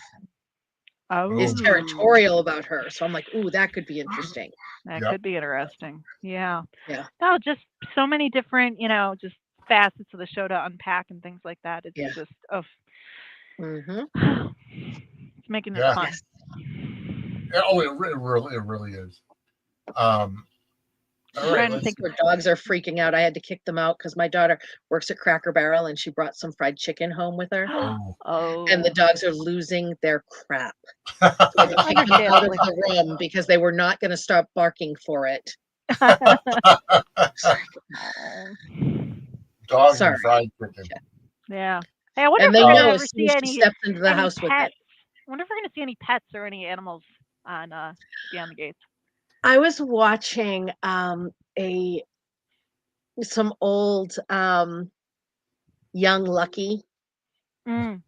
Is territorial about her. So I'm like, ooh, that could be interesting. That could be interesting. Yeah. Yeah. No, just so many different, just facets of the show to unpack and things like that. It's just it's making it fun. Yes. Oh, it really is. All right, I think our dogs are freaking out. I had to kick them out because my daughter works at Cracker Barrel and she brought some fried chicken home with her. And the dogs are losing their crap. So I had to kick them out of the room because they were not going to stop barking for it. Dogs and fried chicken. Yeah. Hey, I wonder if we're going to see any steps into the house with pets. I wonder if we're going to see any pets or any animals on Beyond the Gates. I was watching some old Young Lucky on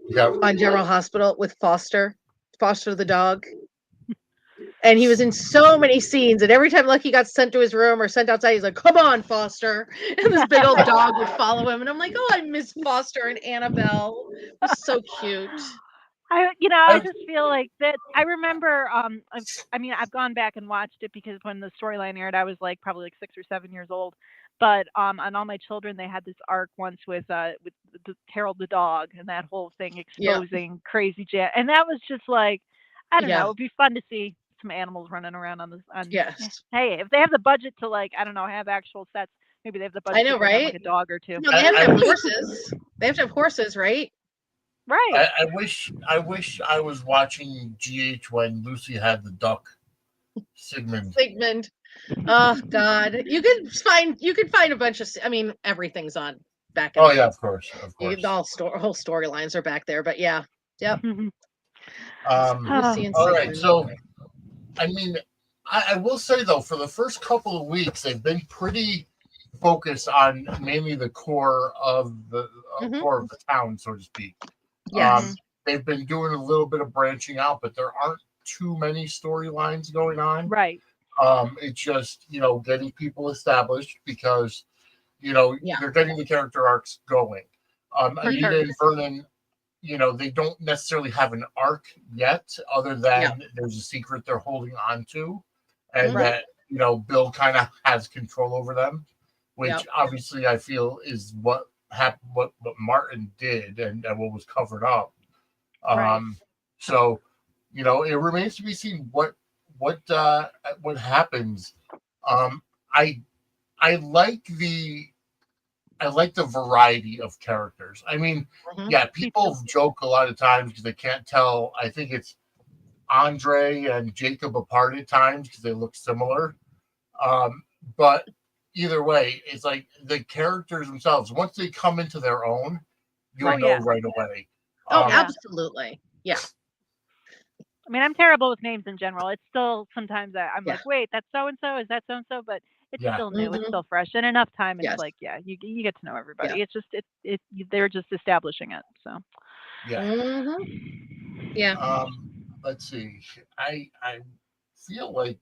General Hospital with Foster the dog. And he was in so many scenes, and every time Lucky got sent to his room or sent outside, he's like, "Come on, Foster!" And this big old dog would follow him, and I'm like, "Oh, I miss Foster and Annabelle. It was so cute." I just feel like that. I remember, I've gone back and watched it because when the storyline aired, I was probably 6 or 7 years old. But on All My Children, they had this arc once with Harold the dog and that whole thing exposing Crazy Jet, and that was just like, I don't know, it'd be fun to see some animals running around on this. Yes. Hey, if they have the budget to have actual sets, maybe they have the budget. I know, right? Like a dog or two. No, they have to have horses. They have to have horses, right? Right. I wish I was watching GH when Lucy had the duck. Sigmund. Oh God. You could find a bunch of everything's on back in of course. Whole storylines are back there, but yeah. Yep. All right. So I will say though, for the first couple of weeks, they've been pretty focused on mainly the core of the town, so to speak. Yes. They've been doing a little bit of branching out, but there aren't too many storylines going on. Right. It's just, getting people established because, they're getting the character arcs going. Anita and Vernon, they don't necessarily have an arc yet, other than there's a secret they're holding on to, and that, Bill kind of has control over them, which obviously I feel is what happened, what Martin did and what was covered up. So, it remains to be seen what happens. I like the variety of characters. People joke a lot of times because they can't tell. I think it's Andre and Jacob apart at times because they look similar. But either way, it's like the characters themselves, once they come into their own, you'll know right away. Absolutely. Yeah. I'm terrible with names in general. It's still sometimes I'm like, wait, that's so-and-so? Is that so-and-so? But it's still new. It's still fresh. And enough time, it's you get to know everybody. It's just, they're just establishing it. So, Yeah. Mm-hmm. Yeah. Let's see. I feel like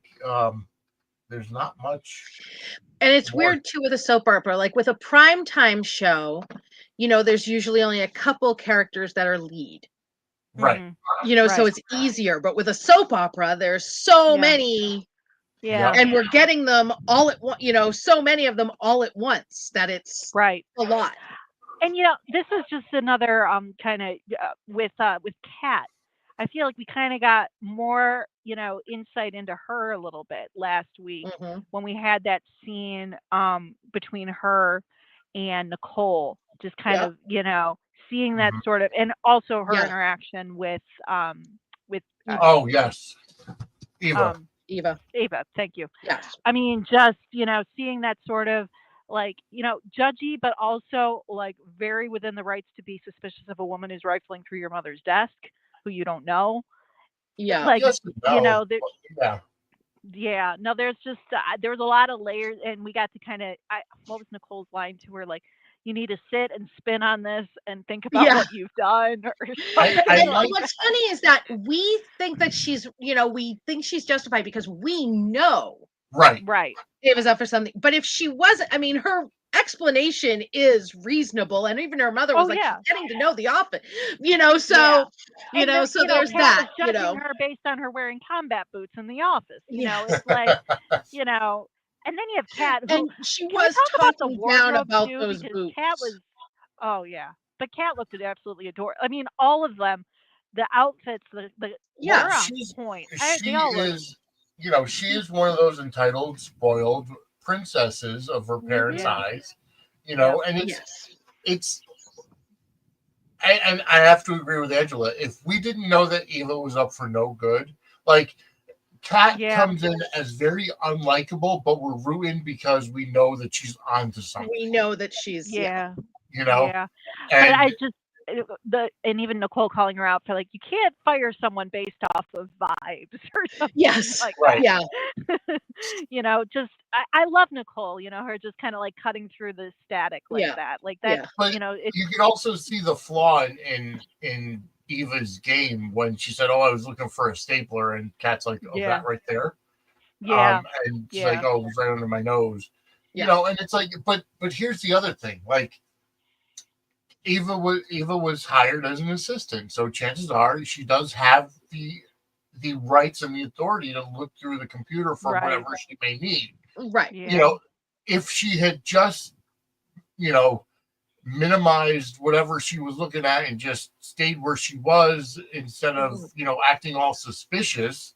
there's not much And it's more. weird too with a soap opera. Like with a primetime show, there's usually only a couple characters that are lead. Right. So it's easier. But with a soap opera, there's so many. Yeah. And we're getting them all at once, so many of them all at once that it's right. a lot. And this is just another kind of with Kat. I feel like we kind of got more, insight into her a little bit last week when we had that scene between her and Nicole, just kind of, seeing that sort of, and also her interaction with Eva. Yes. Eva. Thank you. Yes. I mean, just, seeing that sort of like, judgy, but also like very within the rights to be suspicious of a woman who's rifling through your mother's desk who you don't know. Yeah. Like, Yes, no. Yeah. No, there's just, there was a lot of layers, and we got to kind of, what was Nicole's line to her? Like, you need to sit and spin on this and think about what you've done. Or what's funny is that we think that we think she's justified because we know. Right. It was up for something. But if she wasn't, I mean, her explanation is reasonable, and even her mother was she's getting to know the office, so so there's Kat that, was judging her based on her wearing combat boots in the office. It's like, and then you have Kat, who, and she was talking down about those boots. Kat was, but Kat looked at absolutely adorable. I mean, all of them, the outfits, the she's point. She is, she is one of those entitled, spoiled princesses of her parents' eyes, and it's. And I have to agree with Angela. If we didn't know that Eva was up for no good, like Kat comes in as very unlikable, but we're rooting because we know that she's onto something. We know that she's and but I just and even Nicole calling her out for like, you can't fire someone based off of vibes or something. Yes, like right. that. Just I love Nicole. Her just kind of like cutting through the static like that, like that. But you can also see the flaw in Eva's game when she said, "Oh, I was looking for a stapler," and Kat's like, "Oh, that right there." And she's like, "Oh, it was right under my nose." And it's like, but here's the other thing, like. Eva was hired as an assistant, so chances are she does have the rights and the authority to look through the computer for whatever she may need. Right. If she had just, minimized whatever she was looking at and just stayed where she was instead of, acting all suspicious,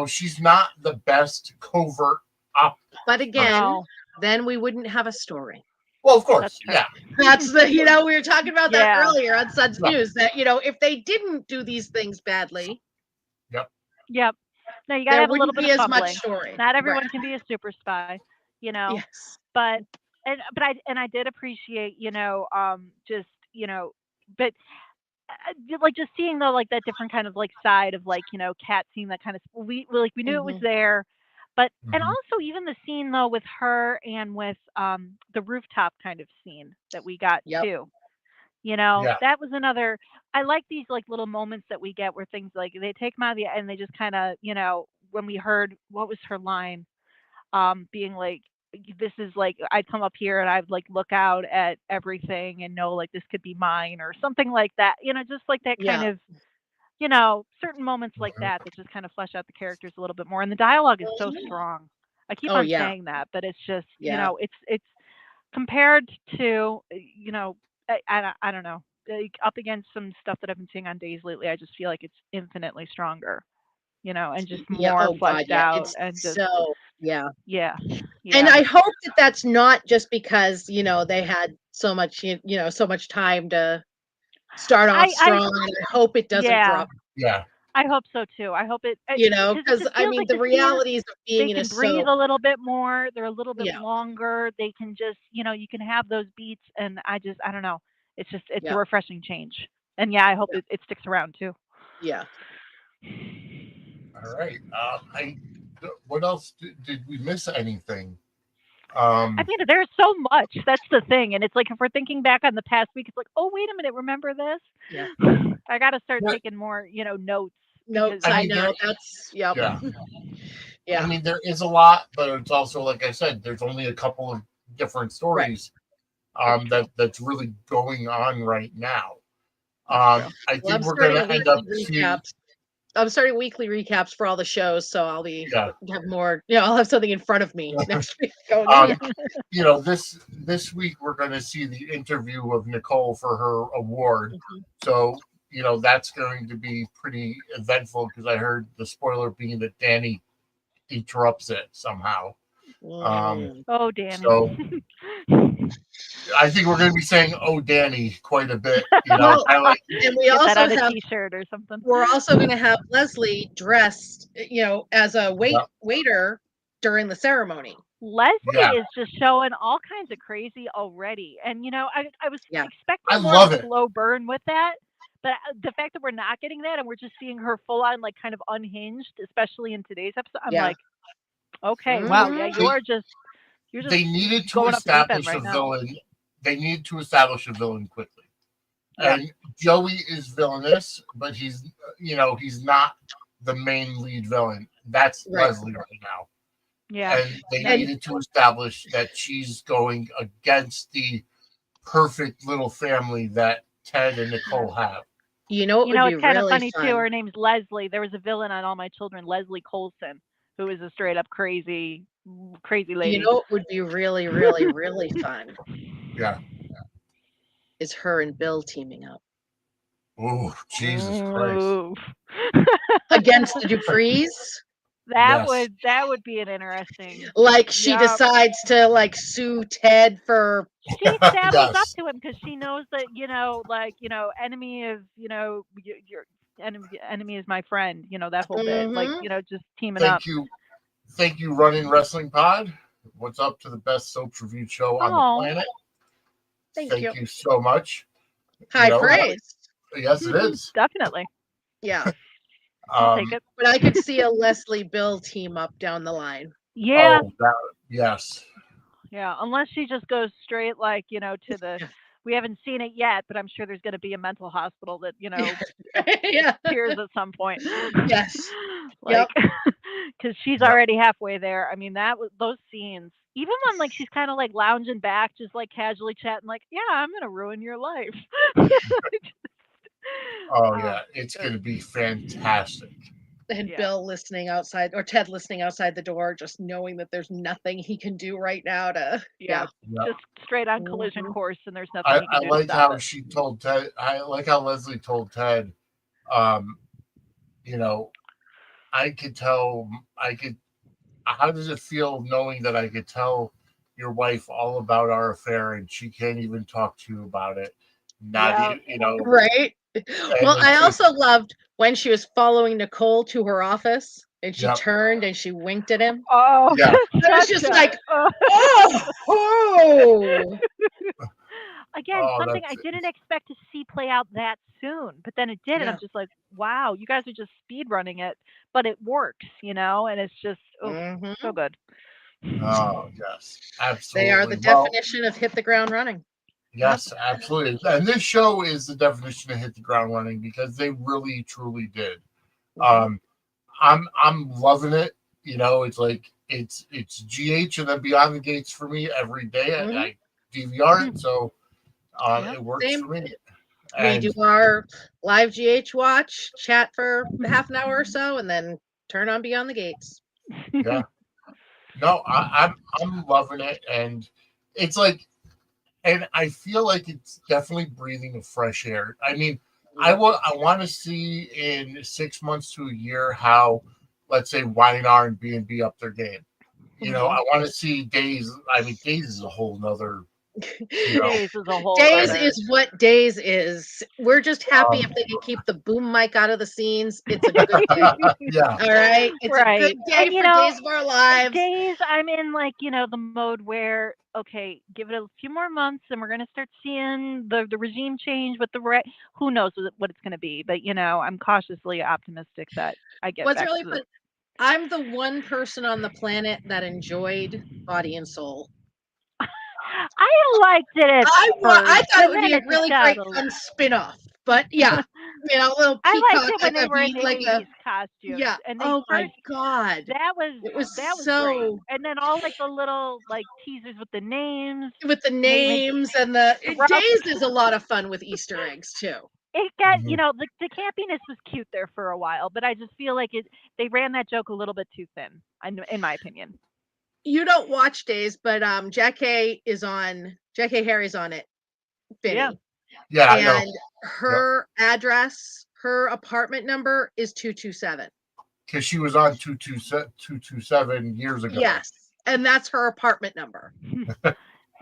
she's not the best covert op. But again, then we wouldn't have a story. Well, of course, That's the, we were talking about that earlier on Suds News, that, if they didn't do these things badly. Yep. No, you got to have a little bit of fumbling. Much story. Not everyone can be a super spy, Yes. But I did appreciate, just, but like just seeing though, like that different kind of like side of like, Kat seeing that kind of, we knew it was there. But and also even the scene though with her and with the rooftop kind of scene that we got too. That was another. I like these like little moments that we get where things like they take them out of the and they just kind of when we heard what was her line, being like, this is like I'd come up here and I'd like look out at everything and know like this could be mine or something like that. Just like that kind of. Certain moments like that just kind of flesh out the characters a little bit more. And the dialogue is so strong. I keep on saying that, but it's just, it's compared to, I don't know, like up against some stuff that I've been seeing on Days lately. I just feel like it's infinitely stronger, and just more fleshed out. It's and just, And I hope that that's not just because, they had so much, so much time to start off strong. I hope it doesn't drop. Yeah. I hope so too. I hope it, because I mean, like the realities of being in a soap. They can breathe a little bit more. They're a little bit longer. They can just, you can have those beats. And I don't know. It's just, it's a refreshing change. And I hope it sticks around too. Yeah. All right. What else did we miss anything? I mean, there's so much. That's the thing. And it's like, if we're thinking back on the past week, it's like, oh, wait a minute, remember this? Yeah. I got to start taking more, notes. Notes, I know. That's, yep. Yeah. Yeah. I mean, there is a lot, but it's also, like I said, there's only a couple of different stories that's really going on right now. I think we're going to end up seeing. I'm starting weekly recaps for all the shows, so I'll be have more. I'll have something in front of me next week. This week we're going to see the interview of Nicole for her award. So that's going to be pretty eventful, because I heard the spoiler being that Dani interrupts it somehow. Oh, Dani. So I think we're going to be saying "Oh, Dani" quite a bit. And we also have a T-shirt or something. We're also going to have Leslie dressed, as a waiter during the ceremony. Leslie is just showing all kinds of crazy already, and I was expecting more of a slow burn with that. But the fact that we're not getting that, and we're just seeing her full on, like, kind of unhinged, especially in today's episode, I'm like, okay, wow, you're just. They needed to establish a villain. They needed to establish a villain quickly, and Joey is villainous, but he's not the main lead villain. That's Leslie right now. Yeah, and they needed to establish that she's going against the perfect little family that Ted and Nicole have. It's kind of funny too. Her name's Leslie. There was a villain on All My Children, Leslie Colson, who is a straight up crazy lady. It would be really, really, really fun. Yeah. Is her and Bill teaming up? Oh, Jesus Christ! Against the Duprees. That would be an interesting. Like, she decides to sue Ted for. She saddles up to him because she knows that enemy is your enemy is my friend. That whole bit, just teaming up. Thank you, Running Wrestling Pod. What's up to the best soaps reviewed show on the planet? Thank you so much. High praise. Yes, it is. Definitely. Yeah. I'll take it. But I could see a Leslie Bill team up down the line. Yeah. Yes. Yeah, unless she just goes straight to the. We haven't seen it yet, but I'm sure there's going to be a mental hospital that appears at some point. Yes. Because she's already halfway there. I mean, those scenes. Even when she's kind of lounging back, just casually chatting, I'm going to ruin your life. It's going to be fantastic. And Bill listening outside, or Ted listening outside the door, just knowing that there's nothing he can do right now to. Just straight on collision course, and there's nothing. I like how she told Ted. I like how Leslie told Ted. I could tell. How does it feel knowing that I could tell your wife all about our affair and she can't even talk to you about it? Right. Well, I also loved when she was following Nicole to her office and she turned and she winked at him. Oh, yeah. I was just like, Again, something I didn't expect to see play out that soon, but then it did, and I'm just like, wow, you guys are just speed running it, but it works, and it's just so good. Oh, yes, absolutely. They are the definition of hit the ground running. Yes, absolutely. And this show is the definition of hit the ground running because they really, truly did. I'm loving it. It's like it's GH and then Beyond the Gates for me every day. I DVR it, so it works for me. We do our live GH watch, chat for half an hour or so, and then turn on Beyond the Gates. Yeah. No, I'm loving it, and it's like. And I feel like it's definitely breathing of fresh air. I mean, I want to see in 6 months to a year how, let's say, Y&R and B&B up their game. I want to see Days. I mean, Days is a whole nother. Days is a whole. Days is what Days is. We're just happy if they can keep the boom mic out of the scenes. It's a good day. Yeah. All right. It's a good day for Days of Our Lives. Days, I'm in the mode where give it a few more months and we're gonna start seeing the regime change with the who knows what it's gonna be, but I'm cautiously optimistic that I get. What's really fun? I'm the one person on the planet that enjoyed Body and Soul. I liked it at first. I thought it would and be then a really got great a little- fun spin-off. But yeah, you know, a little I liked peacock it when they were in the like 80s costumes. yeah. And they Oh my first, God. that was It was that was so great. And then all like the little like teasers with the names. with the And they make names and the rough- Days is a lot of fun with Easter eggs too. It got, Mhm. you know, the campiness was cute there for a while, but I just feel like they ran that joke a little bit too thin, in my opinion. You don't watch Days, but Jackée Harry's on it. Vinny. Yeah, I know. And her address, her apartment number is 227. Because she was on 227 years ago. Yes, and that's her apartment number.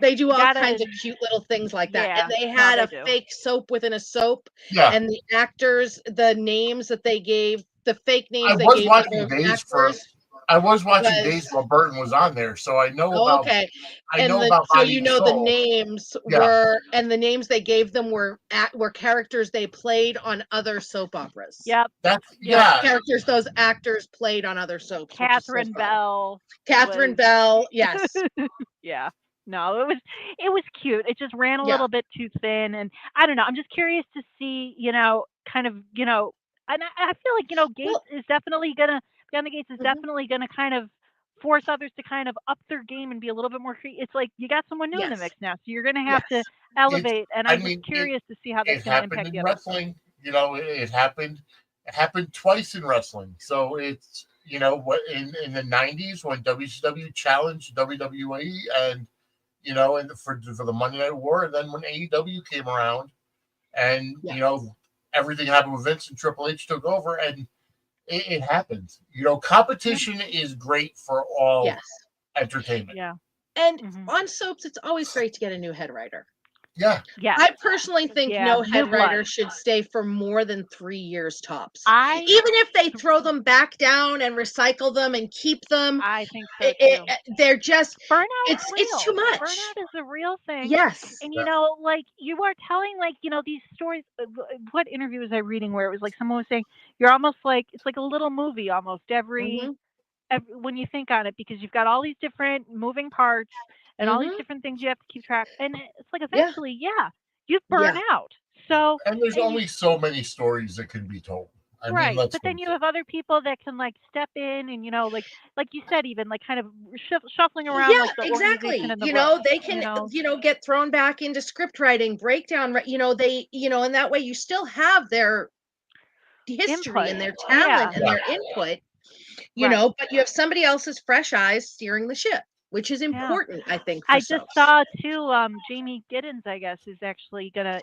They do all kinds of cute little things like that. Yeah, and they had they a do. fake soap within a soap. Yeah. And the actors, the names that they gave, the fake names they was gave watching the Days actors. I was watching Days while Burton was on there, so I know about. Okay. I know about. So Body you and know the Soul. names Yeah. were, and the names they gave them were characters they played on other soap operas. Yep. That's Characters those actors played on other soaps. Catherine Bell. Catherine Bell, yes. Yeah. No, it was cute. It just ran a little bit too thin, and I don't know. I'm just curious to see, you know, kind of, you know, and I feel like, you know, Gates is definitely gonna Beyond the Gates is definitely gonna kind of force others to kind of up their game and be a little bit more creative. It's like you got someone new in the mix now, so you're gonna have to elevate. And I'm just curious to see how that's gonna impact the wrestling. You know, it happened. It happened twice in wrestling. So it's, you know, what in the 90s when WCW challenged WWE and, you know, and for the Monday Night War, and then when AEW came around, and you know, everything happened with Vince and Triple H took over, and it happened. You know, competition is great for all entertainment. Yeah, and on soaps, it's always great to get a new head writer. Yeah. I personally think no head writer should stay for more than 3 years tops. Even if they throw them back down and recycle them and keep them, I think so too. They're just burnout. It's too much. Burnout is a real thing. Yes. And you know, like you are telling, like, you know, these stories. What interview was I reading where it was like someone was saying you're almost like it's like a little movie almost every when you think on it, because you've got all these different moving parts and all these different things you have to keep track. And it's like eventually, you've burned out. So and there's only so many stories that can be told. I mean, but then you have other people that can like step in and, you know, like you said, even like kind of shuffling around like the organization and the you know, ropes, they can you know get thrown back into script writing, breakdown, you know, they, you know, and that way you still have their history and their talent and their input, you know, but you have somebody else's fresh eyes steering the ship, which is important, I think. I just saw too. Jamie Giddens, I guess, is actually gonna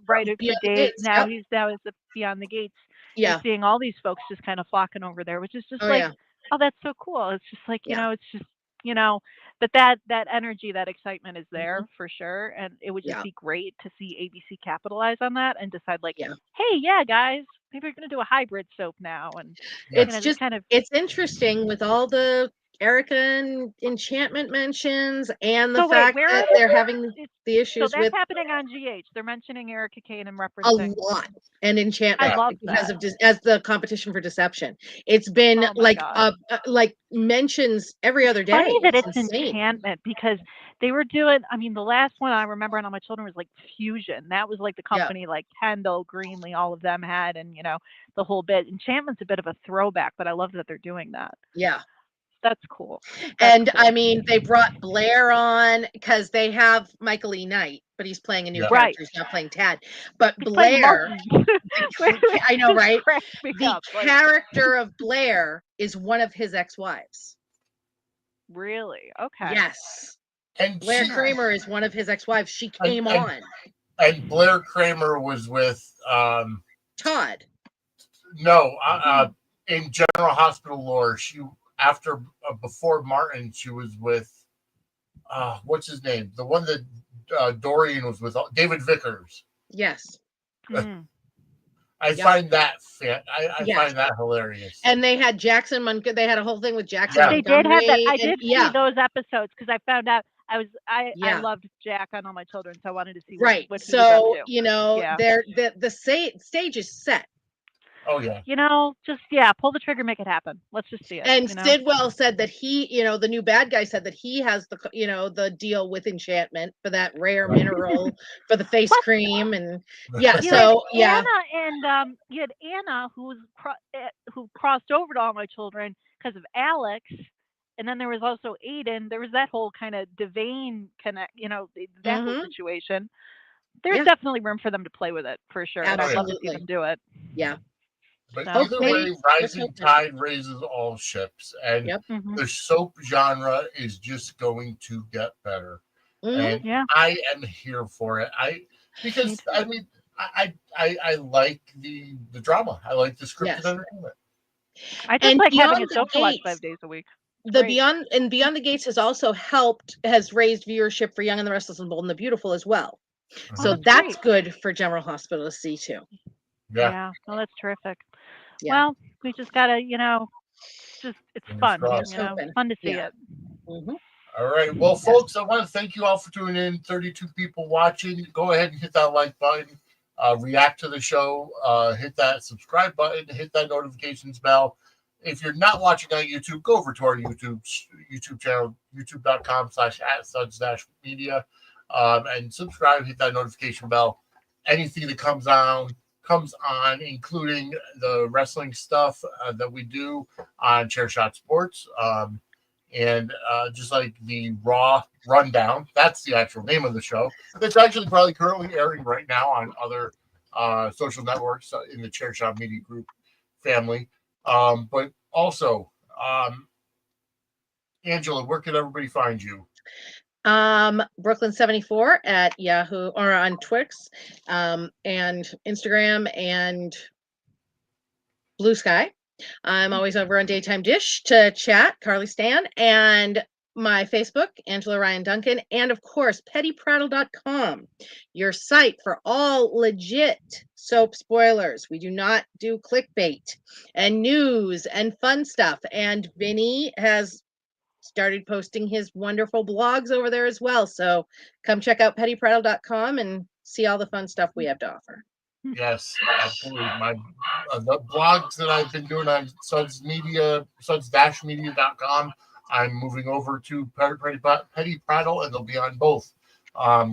writer for Days now. He's now is the Beyond the Gates. Yeah, seeing all these folks just kind of flocking over there, which is just oh, that's so cool. It's just like, you know, it's just, you know, but that energy, that excitement is there for sure, and it would just be great to see ABC capitalize on that and decide like, hey, guys, maybe we're gonna do a hybrid soap now, and it's just kind of it's interesting with all the Erica and Enchantment mentions and the fact that they're having the issues so that's happening on GH. They're mentioning Erica Kane and referencing a lot, and Enchantment I love because that. as the competition for Deception. It's been like mentions every other day. Funny that it's insane. Enchantment, because they were doing, I mean, the last one I remember on All My Children was like Fusion. That was like the company like Kendall, Greenlee, all of them had, and, you know, the whole bit. Enchantment's a bit of a throwback, but I love that they're doing that. Yeah. That's cool. And I mean, they brought Blair on because they have Michael E. Knight, but he's playing a new character. He's not playing Tad. But he's Blair, I know, right? The up, character of Blair is one of his ex-wives. Really? Okay. Yes. And Blair Kramer is one of his ex-wives. She came on. And Blair Kramer was with Todd. No, in General Hospital lore, she before Martin, she was with what's his name? The one that Dorian was with, David Vickers. Yes. I find that I find that hilarious. And they had Jackson Montgomery. They had a whole thing with Jackson. They did have that. I did see those episodes because I found out I loved Jack on All My Children, so I wanted to see what he was up to. You know, the stage is set. Oh yeah. Just pull the trigger, make it happen. Let's just see it. And Sidwell said that he, the new bad guy said that he has the, the deal with Enchantment for that rare mineral for the face cream, and Anna and you had Anna who crossed over to All My Children because of Alex, and then there was also Aiden. There was that whole kind of Devane connect, that whole situation. There's definitely room for them to play with it for sure, and I'd love to see them do it. Yeah. But either way, rising tide raises all ships, and the soap genre is just going to get better. And I am here for it. I like the drama. I like the scripted entertainment. I just like having a soap to watch 5 days a week. Beyond the Gates has raised viewership for Young and the Restless and Bold and the Beautiful as well. So that's good for General Hospital to see too. Yeah. Well, that's terrific. Yeah. Well, we just gotta, it's fun. It's fun to see it. Mm-hmm. All right. Well, folks, I want to thank you all for tuning in. 32 people watching. Go ahead and hit that like button. React to the show. Hit that subscribe button. Hit that notifications bell. If you're not watching on YouTube, go over to our YouTube channel, youtube.com/@Suds-Media, and subscribe. Hit that notification bell. Anything that comes on, including the wrestling stuff that we do on Chairshot Sports, and just like the Raw Rundown. That's the actual name of the show. It's actually probably currently airing right now on other social networks in the Chairshot Media Group family. But also, Angela, where can everybody find you? Brooklyn74 at Yahoo or on Twix, and Instagram and Blue Sky. I'm always over on Daytime Dish to chat, Carly Stan, and my Facebook, Angela Ryan Duncan, and of course, pettyprattle.com, your site for all legit soap spoilers. We do not do clickbait and news and fun stuff. And Vinny has started posting his wonderful blogs over there as well. So come check out pettyprattle.com and see all the fun stuff we have to offer. Yes, absolutely. My the blogs that I've been doing on Suds Media, suds-media.com, I'm moving over to Petty Prattle, and they'll be on both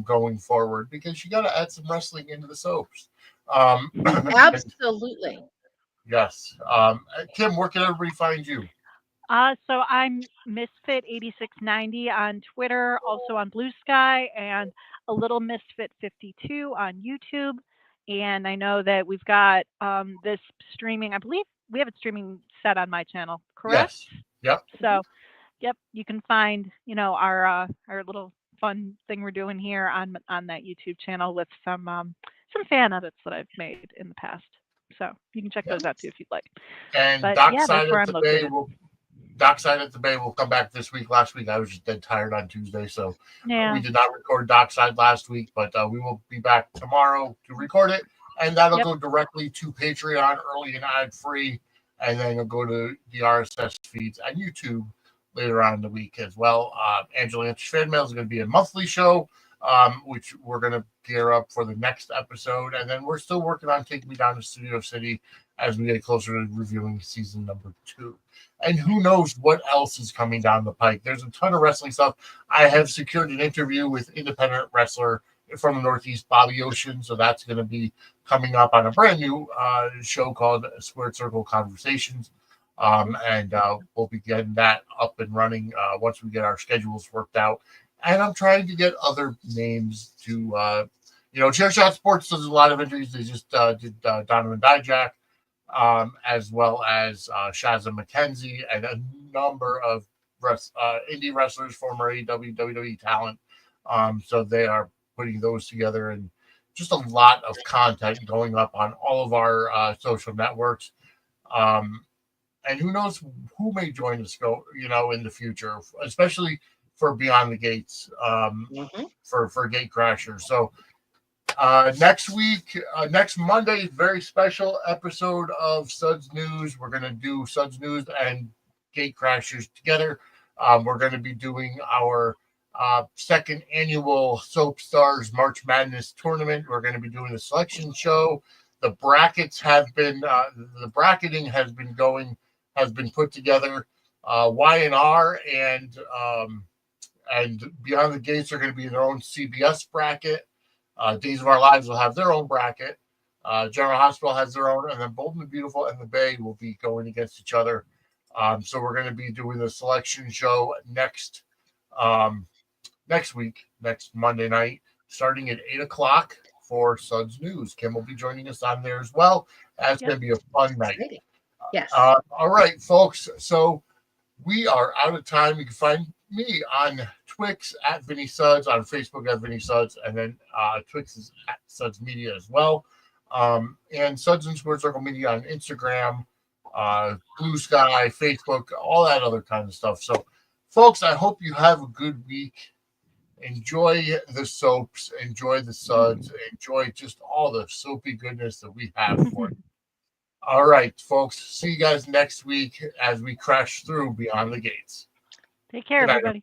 going forward, because you got to add some wrestling into the soaps. Absolutely. Yes. Kim, where can everybody find you? So I'm Misfit8690 on Twitter, also on Blue Sky, and a little Misfit52 on YouTube. And I know that we've got this streaming. I believe we have it streaming set on my channel, correct? Yes. Yep. So, you can find our little fun thing we're doing here on that YouTube channel with some fan edits that I've made in the past. So you can check those out too if you'd like. And Dockside at the Bay will come back this week. Last week I was just dead tired on Tuesday, so we did not record Dockside last week, but we will be back tomorrow to record it, and that'll go directly to Patreon, early and ad-free, and then it'll go to the RSS feeds and YouTube later on in the week as well. Angela Answers Fan Mail is going to be a monthly show, which we're going to gear up for the next episode, and then we're still working on Take Me Down to Studio City as we get closer to reviewing season number 2. And who knows what else is coming down the pike. There's a ton of wrestling stuff. I have secured an interview with independent wrestler from the Northeast, Bobby Ocean. So that's going to be coming up on a brand new show called Squared Circle Conversations. And we'll be getting that up and running once we get our schedules worked out. And I'm trying to get other names to, Chairshot Sports does a lot of interviews. They just did Donovan Dijak. As well as Shazza McKenzie and a number of indie wrestlers, former AEW, WWE talent. So they are putting those together, and just a lot of content going up on all of our social networks. And who knows who may join us in the future, especially for Beyond the Gates, for Gate Crashers. So next week, next Monday, very special episode of Suds News. We're going to do Suds News and Gate Crashers together. We're going to be doing our second annual Soap Stars March Madness tournament. We're going to be doing a selection show The brackets have been the bracketing has been put together. Y&R and Beyond the Gates are going to be in their own CBS bracket. Days of Our Lives will have their own bracket. General Hospital has their own, and then Bold and the Beautiful and the Bay will be going against each other. So we're going to be doing the selection show next week, next Monday night, starting at 8:00 for Suds News. Kim will be joining us on there as well. That's going to be a fun night. Yes. All right, folks. So we are out of time. You can find me on Twix at Vinny Suds, on Facebook at Vinny Suds, and then Twix is at Suds Media as well. And Suds and Square Circle Media on Instagram, Blue Sky, Facebook, all that other kind of stuff. So, folks, I hope you have a good week. Enjoy the soaps, enjoy the Suds, enjoy just all the soapy goodness that we have for you. All right, folks. See you guys next week as we crash through Beyond the Gates. Take care, everybody.